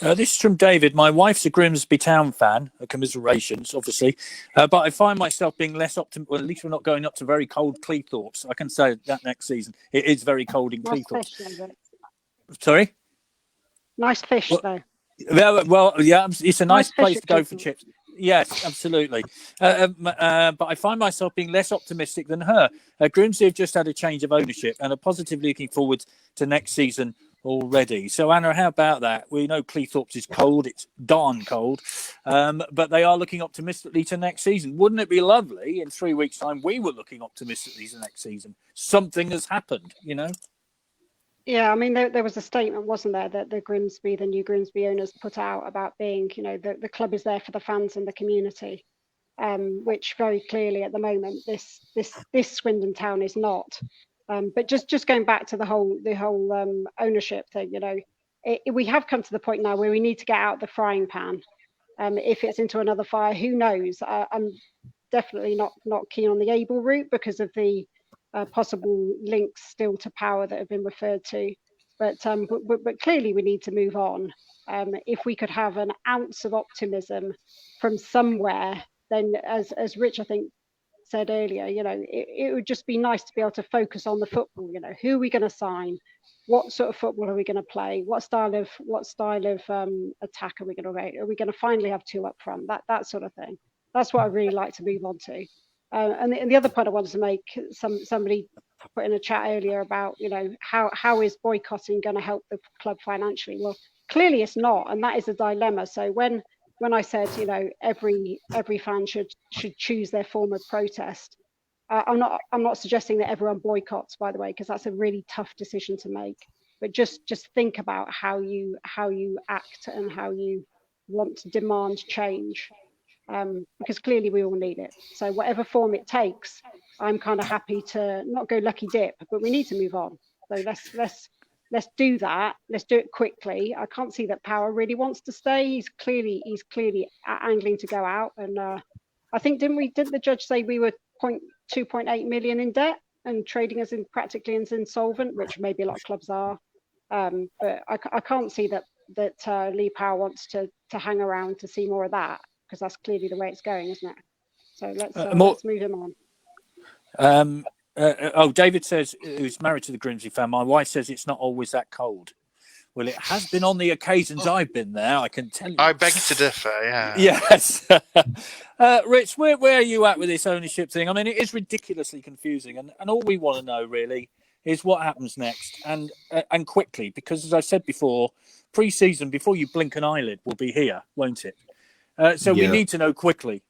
This is from David. My wife's a Grimsby Town fan. Commiserations, obviously, but I find myself being less optimistic. Well, at least we're not going up to very cold Cleethorpes. I can say that next season it is very cold in Cleethorpes. Sorry, nice fish though. Well, yeah, it's a nice place to go for chips. Yes, absolutely. But I find myself being less optimistic than her. Grimsby have just had a change of ownership and are positively looking forward to next season already. So, Anna, how about that? We know Cleethorpes is cold. It's darn cold. But they are looking optimistically to next season. Wouldn't it be lovely in 3 weeks' time we were looking optimistically to next season? Something has happened, you know? Yeah, I mean, there was a statement, wasn't there, that the new Grimsby owners put out about being, you know, the club is there for the fans and the community, which very clearly at the moment this Swindon town is not. But just going back to the whole ownership thing, you know, we have come to the point now where we need to get out the frying pan. If it's into another fire, who knows? I'm definitely not keen on the Able route because of the possible links still to power that have been referred to, but clearly we need to move on. If we could have an ounce of optimism from somewhere, then as Rich I think said earlier, you know, it would just be nice to be able to focus on the football. You know, who are we going to sign? What sort of football are we going to play? What style of attack are we going to make? Are we going to finally have two up front? That sort of thing. That's what I really like to move on to. And the other point I wanted to make, somebody put in a chat earlier about, you know, how is boycotting going to help the club financially? Well, clearly it's not, and that is a dilemma. So when I said, you know, every fan should choose their form of protest, I'm not suggesting that everyone boycotts, by the way, because that's a really tough decision to make. But just think about how you act and how you want to demand change. Because clearly we all need it. So whatever form it takes, I'm kind of happy to not go lucky dip, but we need to move on. So let's do that. Let's do it quickly. I can't see that Power really wants to stay. He's clearly angling to go out. And I think didn't the judge say we were 2.8 million in debt and trading us in practically as insolvent, which maybe a lot of clubs are. But I can't see that Lee Power wants to hang around to see more of that, because that's clearly the way it's going, isn't it? So let's move him on. David says, who's married to the Grimsby fan, my wife says it's not always that cold. Well, it has been on the occasions I've been there, I can tell you. I beg to differ, yeah. Yes. Rich, where are you at with this ownership thing? I mean, it is ridiculously confusing, and all we want to know, really, is what happens next, and quickly, because, as I said before, pre-season, before you blink an eyelid, will be here, won't it? We need to know quickly.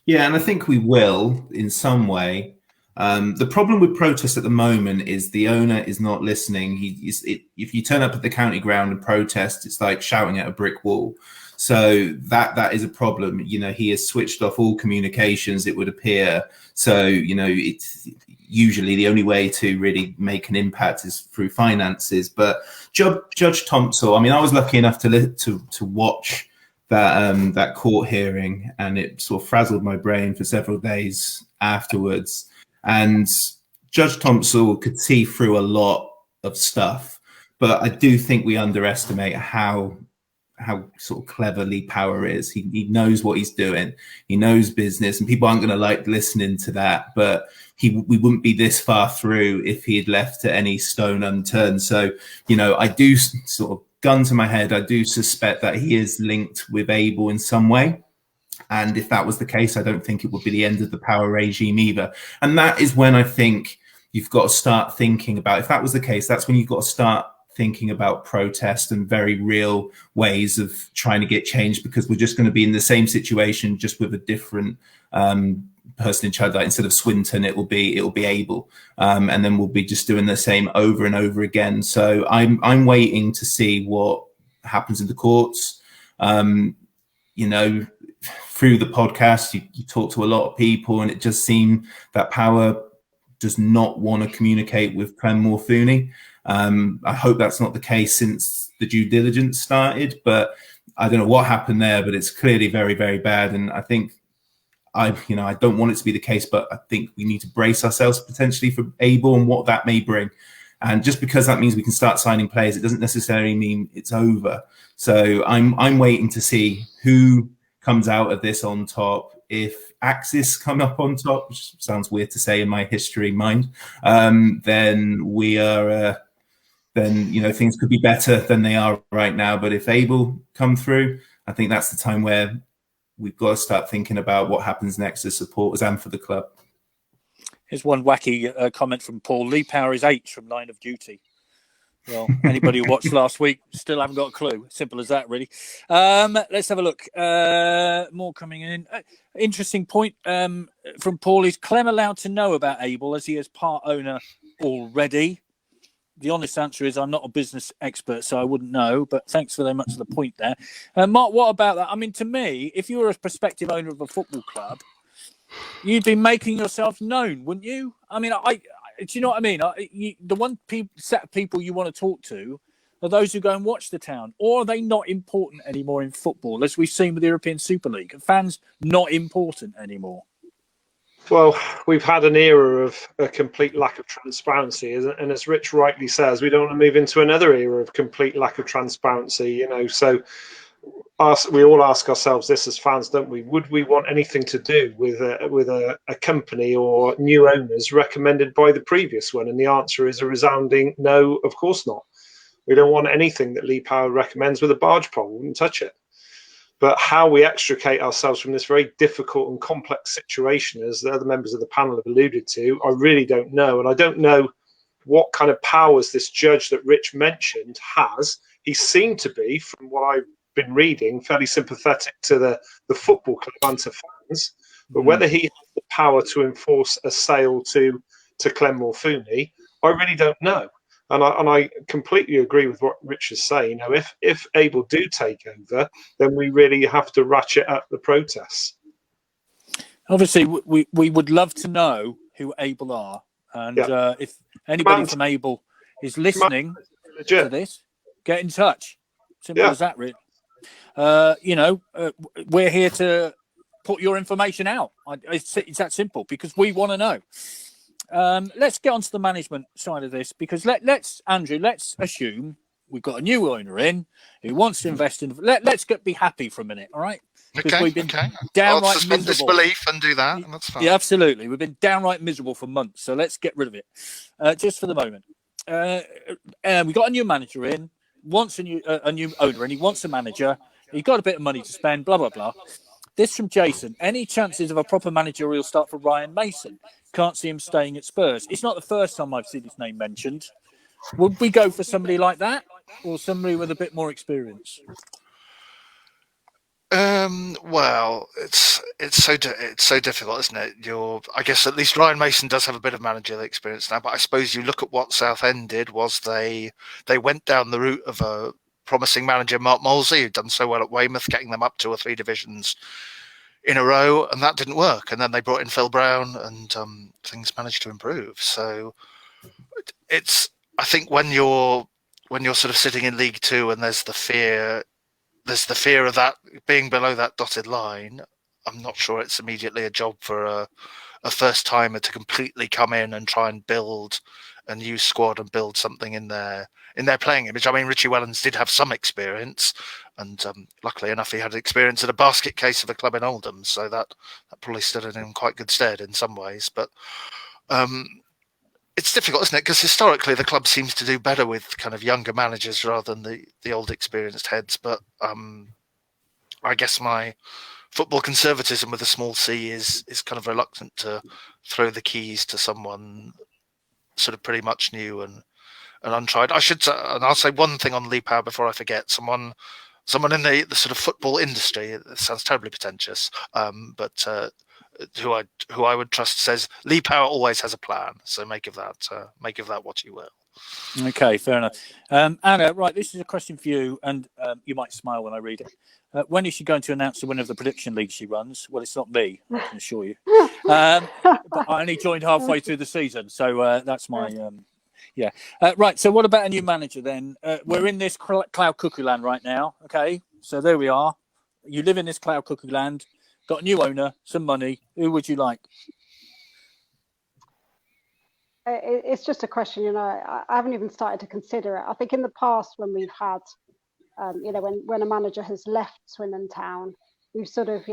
Yeah, and I think we will in some way. The problem with protest at the moment is the owner is not listening. If you turn up at the county ground and protest, it's like shouting at a brick wall. So that is a problem. You know, he has switched off all communications, it would appear. So, you know, it's usually the only way to really make an impact is through finances. But Judge Thompson, I mean, I was lucky enough to watch that court hearing, and it sort of frazzled my brain for several days afterwards. And Judge Thompson could see through a lot of stuff, but I do think we underestimate how sort of clever Lee Power is. He knows what he's doing. He knows business, and people aren't going to like listening to that, but we wouldn't be this far through if he had left any stone unturned. So, you know, I do sort of gun to my head, I do suspect that he is linked with Abel in some way. And if that was the case, I don't think it would be the end of the power regime either. And that is when I think you've got to start thinking about, if that was the case, that's when you've got to start thinking about protest and very real ways of trying to get change, because we're just going to be in the same situation, just with a different person in charge. Like instead of Swinton, it will be Abel, and then we'll be just doing the same over and over again. So I'm waiting to see what happens in the courts. You know, through the podcast, you talk to a lot of people, and it just seemed that power does not want to communicate with Clem Morfuni. I hope that's not the case since the due diligence started, but I don't know what happened there, but it's clearly very, very bad. And I think I don't want it to be the case, but I think we need to brace ourselves potentially for Abel and what that may bring. And just because that means we can start signing players, it doesn't necessarily mean it's over. So I'm waiting to see who comes out of this on top. If Axis come up on top, which sounds weird to say in my history mind, then we are, then things could be better than they are right now. But if Abel come through, I think that's the time where we've got to start thinking about what happens next as supporters and for the club. Here's one wacky comment from Paul. Lee Power is H from Line of Duty. Well, anybody who watched last week still haven't got a clue. Simple as that, really. Let's have a look. More coming in. Interesting point from Paul. Is Clem allowed to know about Abel as he is part owner already? The honest answer is I'm not a business expert, so I wouldn't know. But thanks very much for the point there. Mark, what about that? I mean, to me, if you were a prospective owner of a football club, you'd be making yourself known, wouldn't you? I mean, do you know what I mean? The one set of people you want to talk to are those who go and watch the town, or are they not important anymore in football, as we've seen with the European Super League? Are fans not important anymore? Well, we've had an era of a complete lack of transparency, and as Rich rightly says, we don't want to move into another era of complete lack of transparency. So we all ask ourselves this as fans, don't we? Would we want anything to do with a company or new owners recommended by the previous one? And the answer is a resounding no, of course not. We don't want anything that Lee Power recommends with a barge pole. We wouldn't touch it. But how we extricate ourselves from this very difficult and complex situation, as the other members of the panel have alluded to, I really don't know. And I don't know what kind of powers this judge that Rich mentioned has. He seemed to be, from what I've been reading, fairly sympathetic to the football club and to fans. But whether he has the power to enforce a sale to Clem Morfuni, I really don't know. And I completely agree with what Rich is saying. If Abel do take over, then we really have to ratchet up the protests. Obviously, we would love to know who Abel are. And if anybody from Abel is listening to this, get in touch. Simple as that, really. We're here to put your information out. It's that simple, because we want to know. Let's get onto the management side of this, because let's assume we've got a new owner in who wants to invest in. Let's be happy for a minute, all right? Okay. We've been downright I'll suspend miserable. disbelief and do that, and that's fine. Yeah, absolutely. We've been downright miserable for months, so let's get rid of it just for the moment. We got a new manager in, wants a new owner, and he wants a manager. He got a bit of money to spend. Blah blah blah. This from Jason. Any chances of a proper managerial start for Ryan Mason? Can't see him staying at Spurs. It's not the first time I've seen his name mentioned. Would we go for somebody like that, or somebody with a bit more experience? Well, it's so difficult, isn't it? I guess at least Ryan Mason does have a bit of managerial experience now. But I suppose you look at what Southend did. Was they went down the route of a promising manager, Mark Molesey, who'd done so well at Weymouth, getting them up 2 or 3 divisions in a row, and that didn't work. And then they brought in Phil Brown, and things managed to improve. So I think when you're sort of sitting in League Two and there's the fear of that being below that dotted line, I'm not sure it's immediately a job for a first timer to completely come in and try and build a new squad and build something in their playing image. I mean, Richie Wellens did have some experience, and luckily enough, he had experience at a basket case of a club in Oldham, so that probably stood in quite good stead in some ways. But it's difficult, isn't it? Because historically the club seems to do better with kind of younger managers rather than the old experienced heads. But I guess my football conservatism with a small c is kind of reluctant to throw the keys to someone sort of pretty much new and untried. And I'll say one thing on Lee Power before I forget. Someone in the sort of football industry, it sounds terribly pretentious, but who I would trust says Lee Power always has a plan. So make of that what you will. Okay, fair enough. Anna, right, this is a question for you, and you might smile when I read it. When is she going to announce the winner of the prediction league she runs? Well, it's not me, I can assure you. But I only joined halfway through the season, so that's my... Yeah. Right. So what about a new manager then? We're in this cloud cuckoo land right now. Okay. So there we are. You live in this cloud cuckoo land, got a new owner, some money. Who would you like? It's just a question, I haven't even started to consider it. I think in the past when we've had, when a manager has left Swindon Town, we've sort of,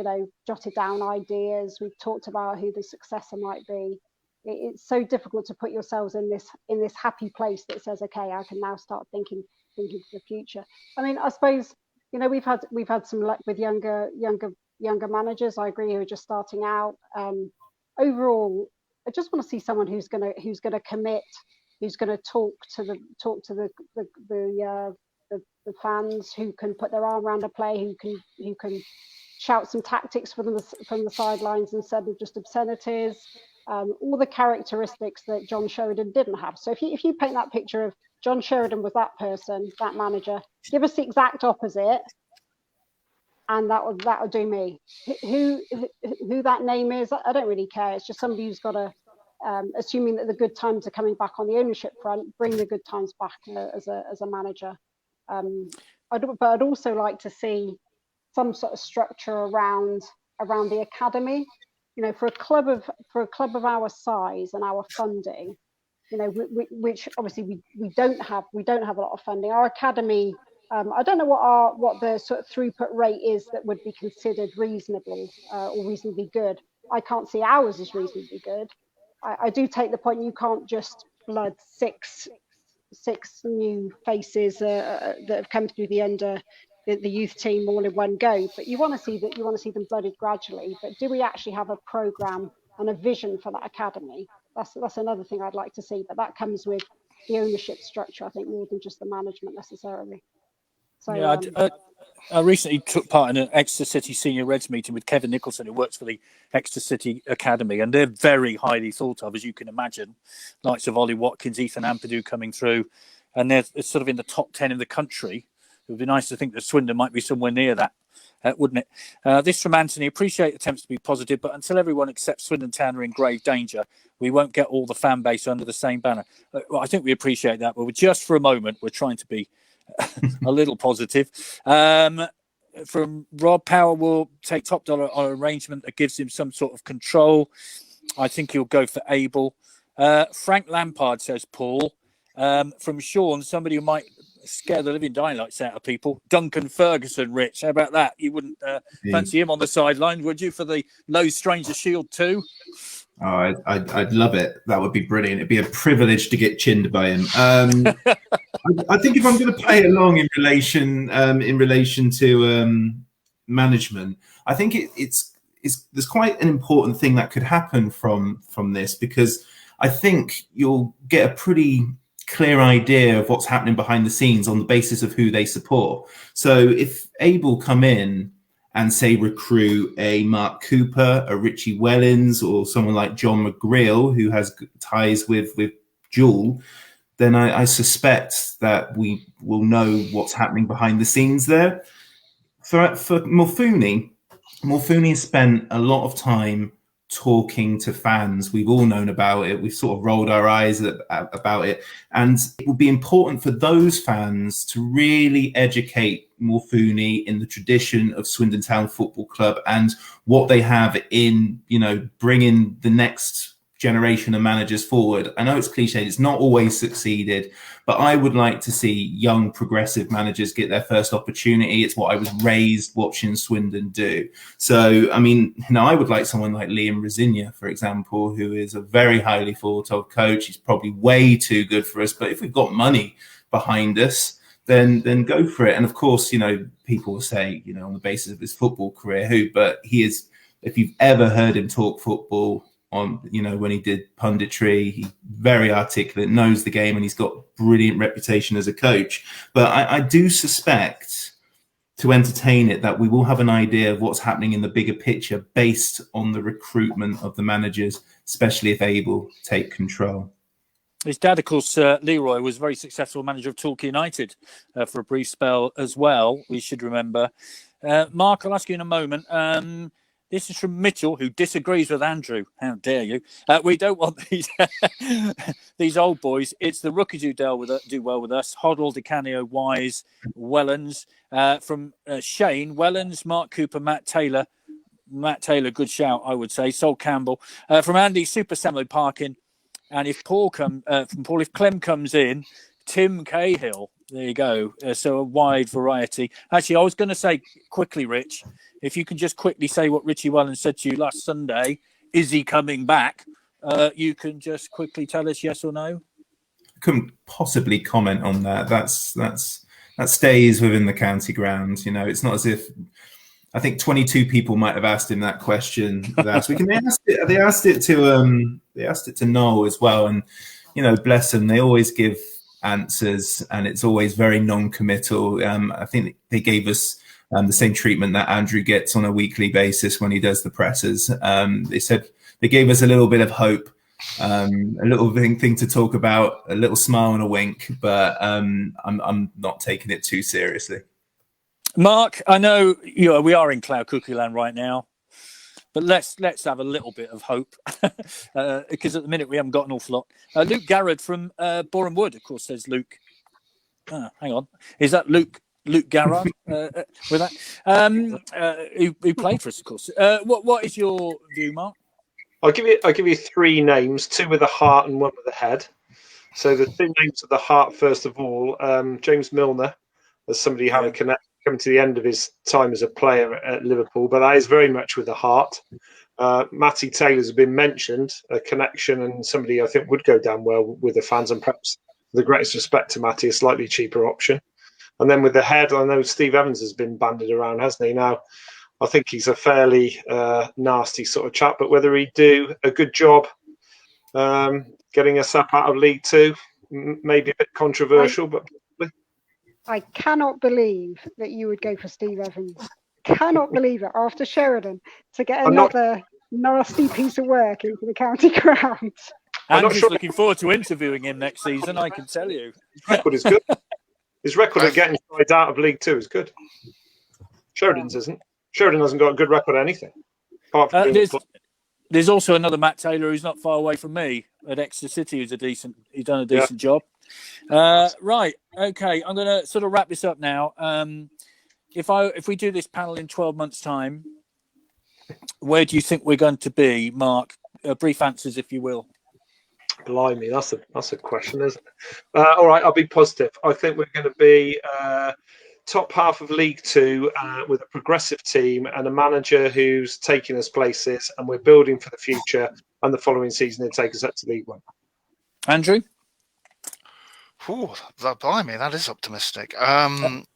jotted down ideas. We've talked about who the successor might be. It's so difficult to put yourselves in this happy place that says, okay, I can now start thinking for the future. I mean, I suppose, we've had some luck with younger managers. I agree, who are just starting out. Overall, I just want to see someone who's gonna commit, who's gonna talk to the fans, who can put their arm around a play, who can shout some tactics from the sidelines instead of just obscenities. All the characteristics that John Sheridan didn't have. So if you paint that picture of John Sheridan was that person, that manager, give us the exact opposite, and that'll do me. Who that name is, I don't really care. It's just somebody who's got to, assuming that the good times are coming back on the ownership front, bring the good times back as a manager. But I'd also like to see some sort of structure around the academy. For a club of our size and our funding, which obviously we don't have a lot of funding. Our academy, I don't know what the sort of throughput rate is that would be considered reasonable or reasonably good. I can't see ours is reasonably good. I do take the point you can't just flood six new faces that have come through the youth team all in one go, but you want to see them blooded gradually. But do we actually have a program and a vision for that academy? That's another thing I'd like to see, but that comes with the ownership structure, I think, more than just the management necessarily. So yeah, I recently took part in an Exeter City Senior Reds meeting with Kevin Nicholson, who works for the Exeter City Academy, and they're very highly thought of, as you can imagine. Likes of Ollie Watkins, Ethan Ampadu coming through, and they're sort of in the top 10 in the country. It would be nice to think that Swindon might be somewhere near that, wouldn't it? This from Anthony. Appreciate attempts to be positive, but until everyone accepts Swindon Town are in grave danger, we won't get all the fan base under the same banner. Well, I think we appreciate that, but just for a moment, we're trying to be a little positive. From Rob, Power will take top dollar on an arrangement that gives him some sort of control. I think he'll go for Abel. Frank Lampard, says Paul. From Sean, somebody who might scare the living daylights out of people. Duncan Ferguson, Rich. How about that? You wouldn't fancy him on the sideline, would you, for the Low Stranger Shield 2? Oh, I'd love it. That would be brilliant. It'd be a privilege to get chinned by him. I think if I'm going to play along in relation to management, I think it's there's quite an important thing that could happen from this, because I think you'll get a pretty clear idea of what's happening behind the scenes on the basis of who they support. So if Abel come in and say recruit a Mark Cooper, a Richie Wellens, or someone like John McGreal, who has ties with Jewel, then I suspect that we will know what's happening behind the scenes there. For Morfuni spent a lot of time talking to fans. We've all known about it. We've sort of rolled our eyes about it. And it would be important for those fans to really educate Morfuni in the tradition of Swindon Town Football Club and what they have in, bringing the next generation of managers forward. I know it's cliched, it's not always succeeded, but I would like to see young progressive managers get their first opportunity. It's what I was raised watching Swindon do. So, I mean, I would like someone like Liam Rosinia, for example, who is a very highly thought of coach. He's probably way too good for us, but if we've got money behind us, then go for it. And of course, people will say, on the basis of his football career, but he is, if you've ever heard him talk football, on when he did punditry, he's very articulate, knows the game, and he's got brilliant reputation as a coach. But I do suspect, to entertain it, that we will have an idea of what's happening in the bigger picture based on the recruitment of the managers, especially if able to take control. His dad, of course, Leroy, was a very successful manager of Torquay United for a brief spell as well, we should remember. Mark, I'll ask you in a moment. This is from Mitchell, who disagrees with Andrew. How dare you? We don't want these old boys. It's the rookies who do well with us. Hoddle, DiCanio, Wise, Wellens. From Shane, Wellens, Mark Cooper, Matt Taylor. Matt Taylor, good shout, I would say. Sol Campbell. From Andy, Super Samuel Parkin. And if if Clem comes in, Tim Cahill. There you go. So a wide variety. Actually, I was going to say quickly, Rich, if you can just quickly say what Richie Wellens said to you last Sunday, is he coming back? You can just quickly tell us yes or no. I couldn't possibly comment on that. That stays within the county grounds. It's not as if, I think 22 people might have asked him that question last week, and they asked it to Noel as well. And bless them, they always give answers, and it's always very non-committal. I think they gave us the same treatment that Andrew gets on a weekly basis when he does the presses. They said they gave us a little bit of hope, a little thing to talk about, a little smile and a wink, but I'm not taking it too seriously. Mark, I know we are in cloud cookie land right now, but let's have a little bit of hope because at the minute we haven't got an awful lot. Luke Garrett from Boreham Wood, of course, says Luke. Hang on, is that Luke Garrard with that? Who played for us, of course. What is your view, Mark? I'll give you three names: two with a heart and one with a head. So the two names of the heart, first of all, James Milner, as somebody having come to the end of his time as a player at Liverpool, but that is very much with the heart. Matty Taylor's been mentioned, a connection, and somebody I think would go down well with the fans, and perhaps with the greatest respect to Matty, a slightly cheaper option. And then with the head, I know Steve Evans has been bandied around, hasn't he? Now, I think he's a fairly nasty sort of chap, but whether he'd do a good job getting us up out of League Two, maybe a bit controversial, but I cannot believe that you would go for Steve Evans. Cannot believe it after Sheridan to get another nasty piece of work into the county grounds. Andrew's looking forward to interviewing him next season, I can tell you. His record is good. His record of getting sides out of League Two is good. Sheridan's isn't. Sheridan hasn't got a good record at anything. There's also another Matt Taylor who's not far away from me at Exeter City he's done a decent job. Right, okay, I'm going to sort of wrap this up now. If we do this panel in 12 months' time, where do you think we're going to be, Mark? Brief answers, if you will. Blimey, that's a question, isn't it? All right, I'll be positive. I think we're going to be top half of League Two with a progressive team and a manager who's taking us places, and we're building for the future. And the following season, he'll take us up to League One. Andrew? Blimey, that is optimistic.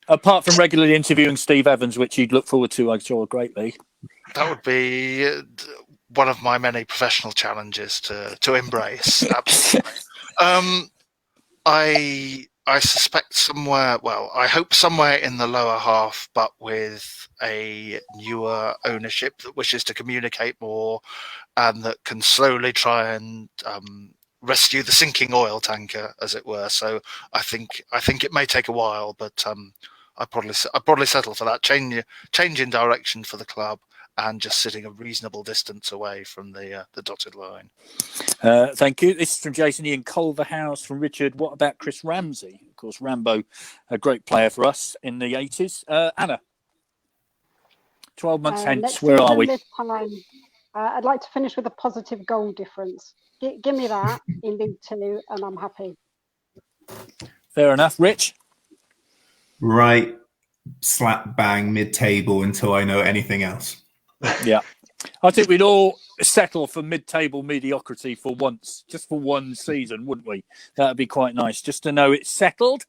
Apart from regularly interviewing Steve Evans, which you'd look forward to, I'm sure, greatly. That would be one of my many professional challenges to embrace. Absolutely. I suspect somewhere, I hope somewhere in the lower half, but with a newer ownership that wishes to communicate more and that can slowly try and rescue the sinking oil tanker, as it were. So I think it may take a while, but I'd probably settle for that change in direction for the club and just sitting a reasonable distance away from the dotted line. Thank you. This is from Jason Ian Culverhouse, from Richard. What about Chris Ramsey? Of course, Rambo, a great player for us in the 80s. Anna, 12 months hence, where are we? I'd like to finish with a positive goal difference. Give me that in League Two, and I'm happy. Fair enough. Rich? Right slap bang mid-table until I know anything else. Yeah. I think we'd all settle for mid-table mediocrity for once, just for one season, wouldn't we? That'd be quite nice, just to know it's settled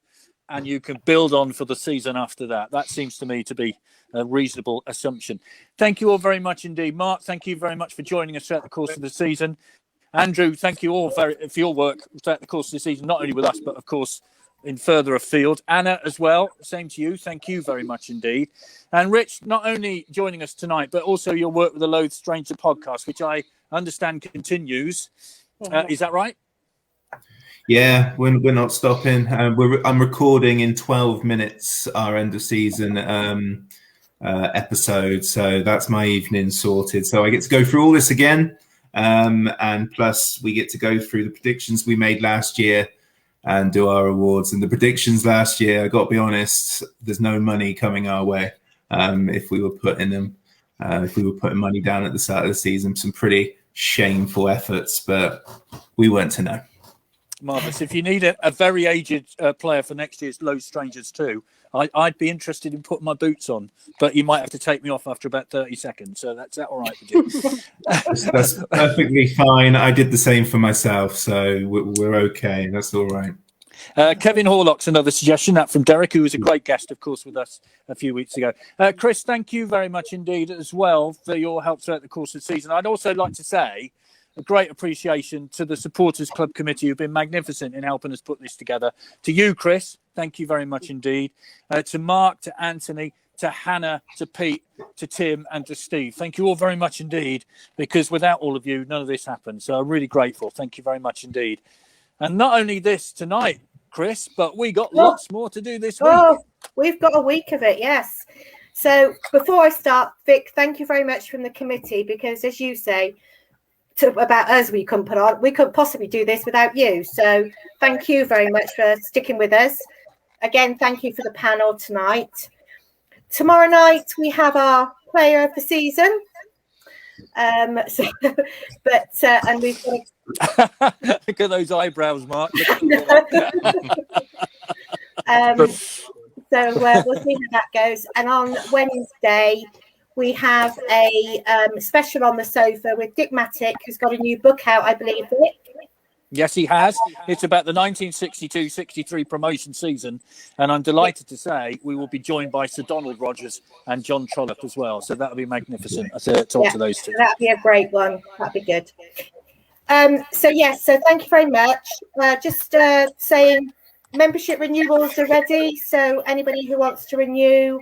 and you can build on for the season after that. That seems to me to be a reasonable assumption. Thank you all very much indeed. Mark, thank you very much for joining us throughout the course of the season. Andrew, thank you all for your work throughout the course of the season, not only with us, but of course in further afield. Anna as well, same to you. Thank you very much indeed. And Rich, not only joining us tonight, but also your work with the Loathed Stranger podcast, which I understand continues. Is that right? Yeah, we're not stopping. I'm recording in 12 minutes our end of season episode, so that's my evening sorted. So I get to go through all this again, and plus we get to go through the predictions we made last year and do our awards. And the predictions last year, I got to be honest, there's no money coming our way. If we were putting money down at the start of the season, some pretty shameful efforts, but we weren't to know. Marvellous. If you need a very aged player for next year's Loathed Strangers too, I'd be interested in putting my boots on, but you might have to take me off after about 30 seconds. So that's that all right with you? That's perfectly fine. I did the same for myself, so we're okay. That's all right. Kevin Horlock's another suggestion, that from Derek, who was a great guest, of course, with us a few weeks ago. Chris, thank you very much indeed as well for your help throughout the course of the season. I'd also like to say a great appreciation to the Supporters Club Committee, who've been magnificent in helping us put this together. To you, Chris, thank you very much indeed. To Mark, to Anthony, to Hannah, to Pete, to Tim, and to Steve. Thank you all very much indeed, because without all of you, none of this happened. So I'm really grateful. Thank you very much indeed. And not only this tonight, Chris, but we got lots more to do this week. Oh, we've got a week of it, yes. So before I start, Vic, thank you very much from the committee, because as you say, about us we couldn't possibly do this without you. So thank you very much for sticking with us. Again, thank you for the panel tonight. Tomorrow night we have our player of the season. And we've got look at those eyebrows, Mark. So we'll see how that goes. And on Wednesday we have a special on the sofa with Dick Mattick, who's got a new book out, I believe. Yes, he has. It's about the 1962-63 promotion season. And I'm delighted to say we will be joined by Sir Donald Rogers and John Trollope as well. So that'll be magnificent. I'll talk to those two. That'll be a great one. That'll be good. So thank you very much. Just saying membership renewals are ready. So anybody who wants to renew,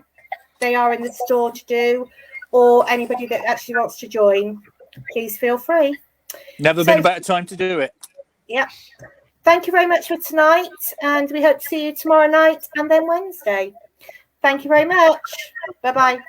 they are in the store to do, or anybody that actually wants to join, please feel free. Never been a better time to do it. Yeah. Thank you very much for tonight, and we hope to see you tomorrow night and then Wednesday. Thank you very much. Bye-bye.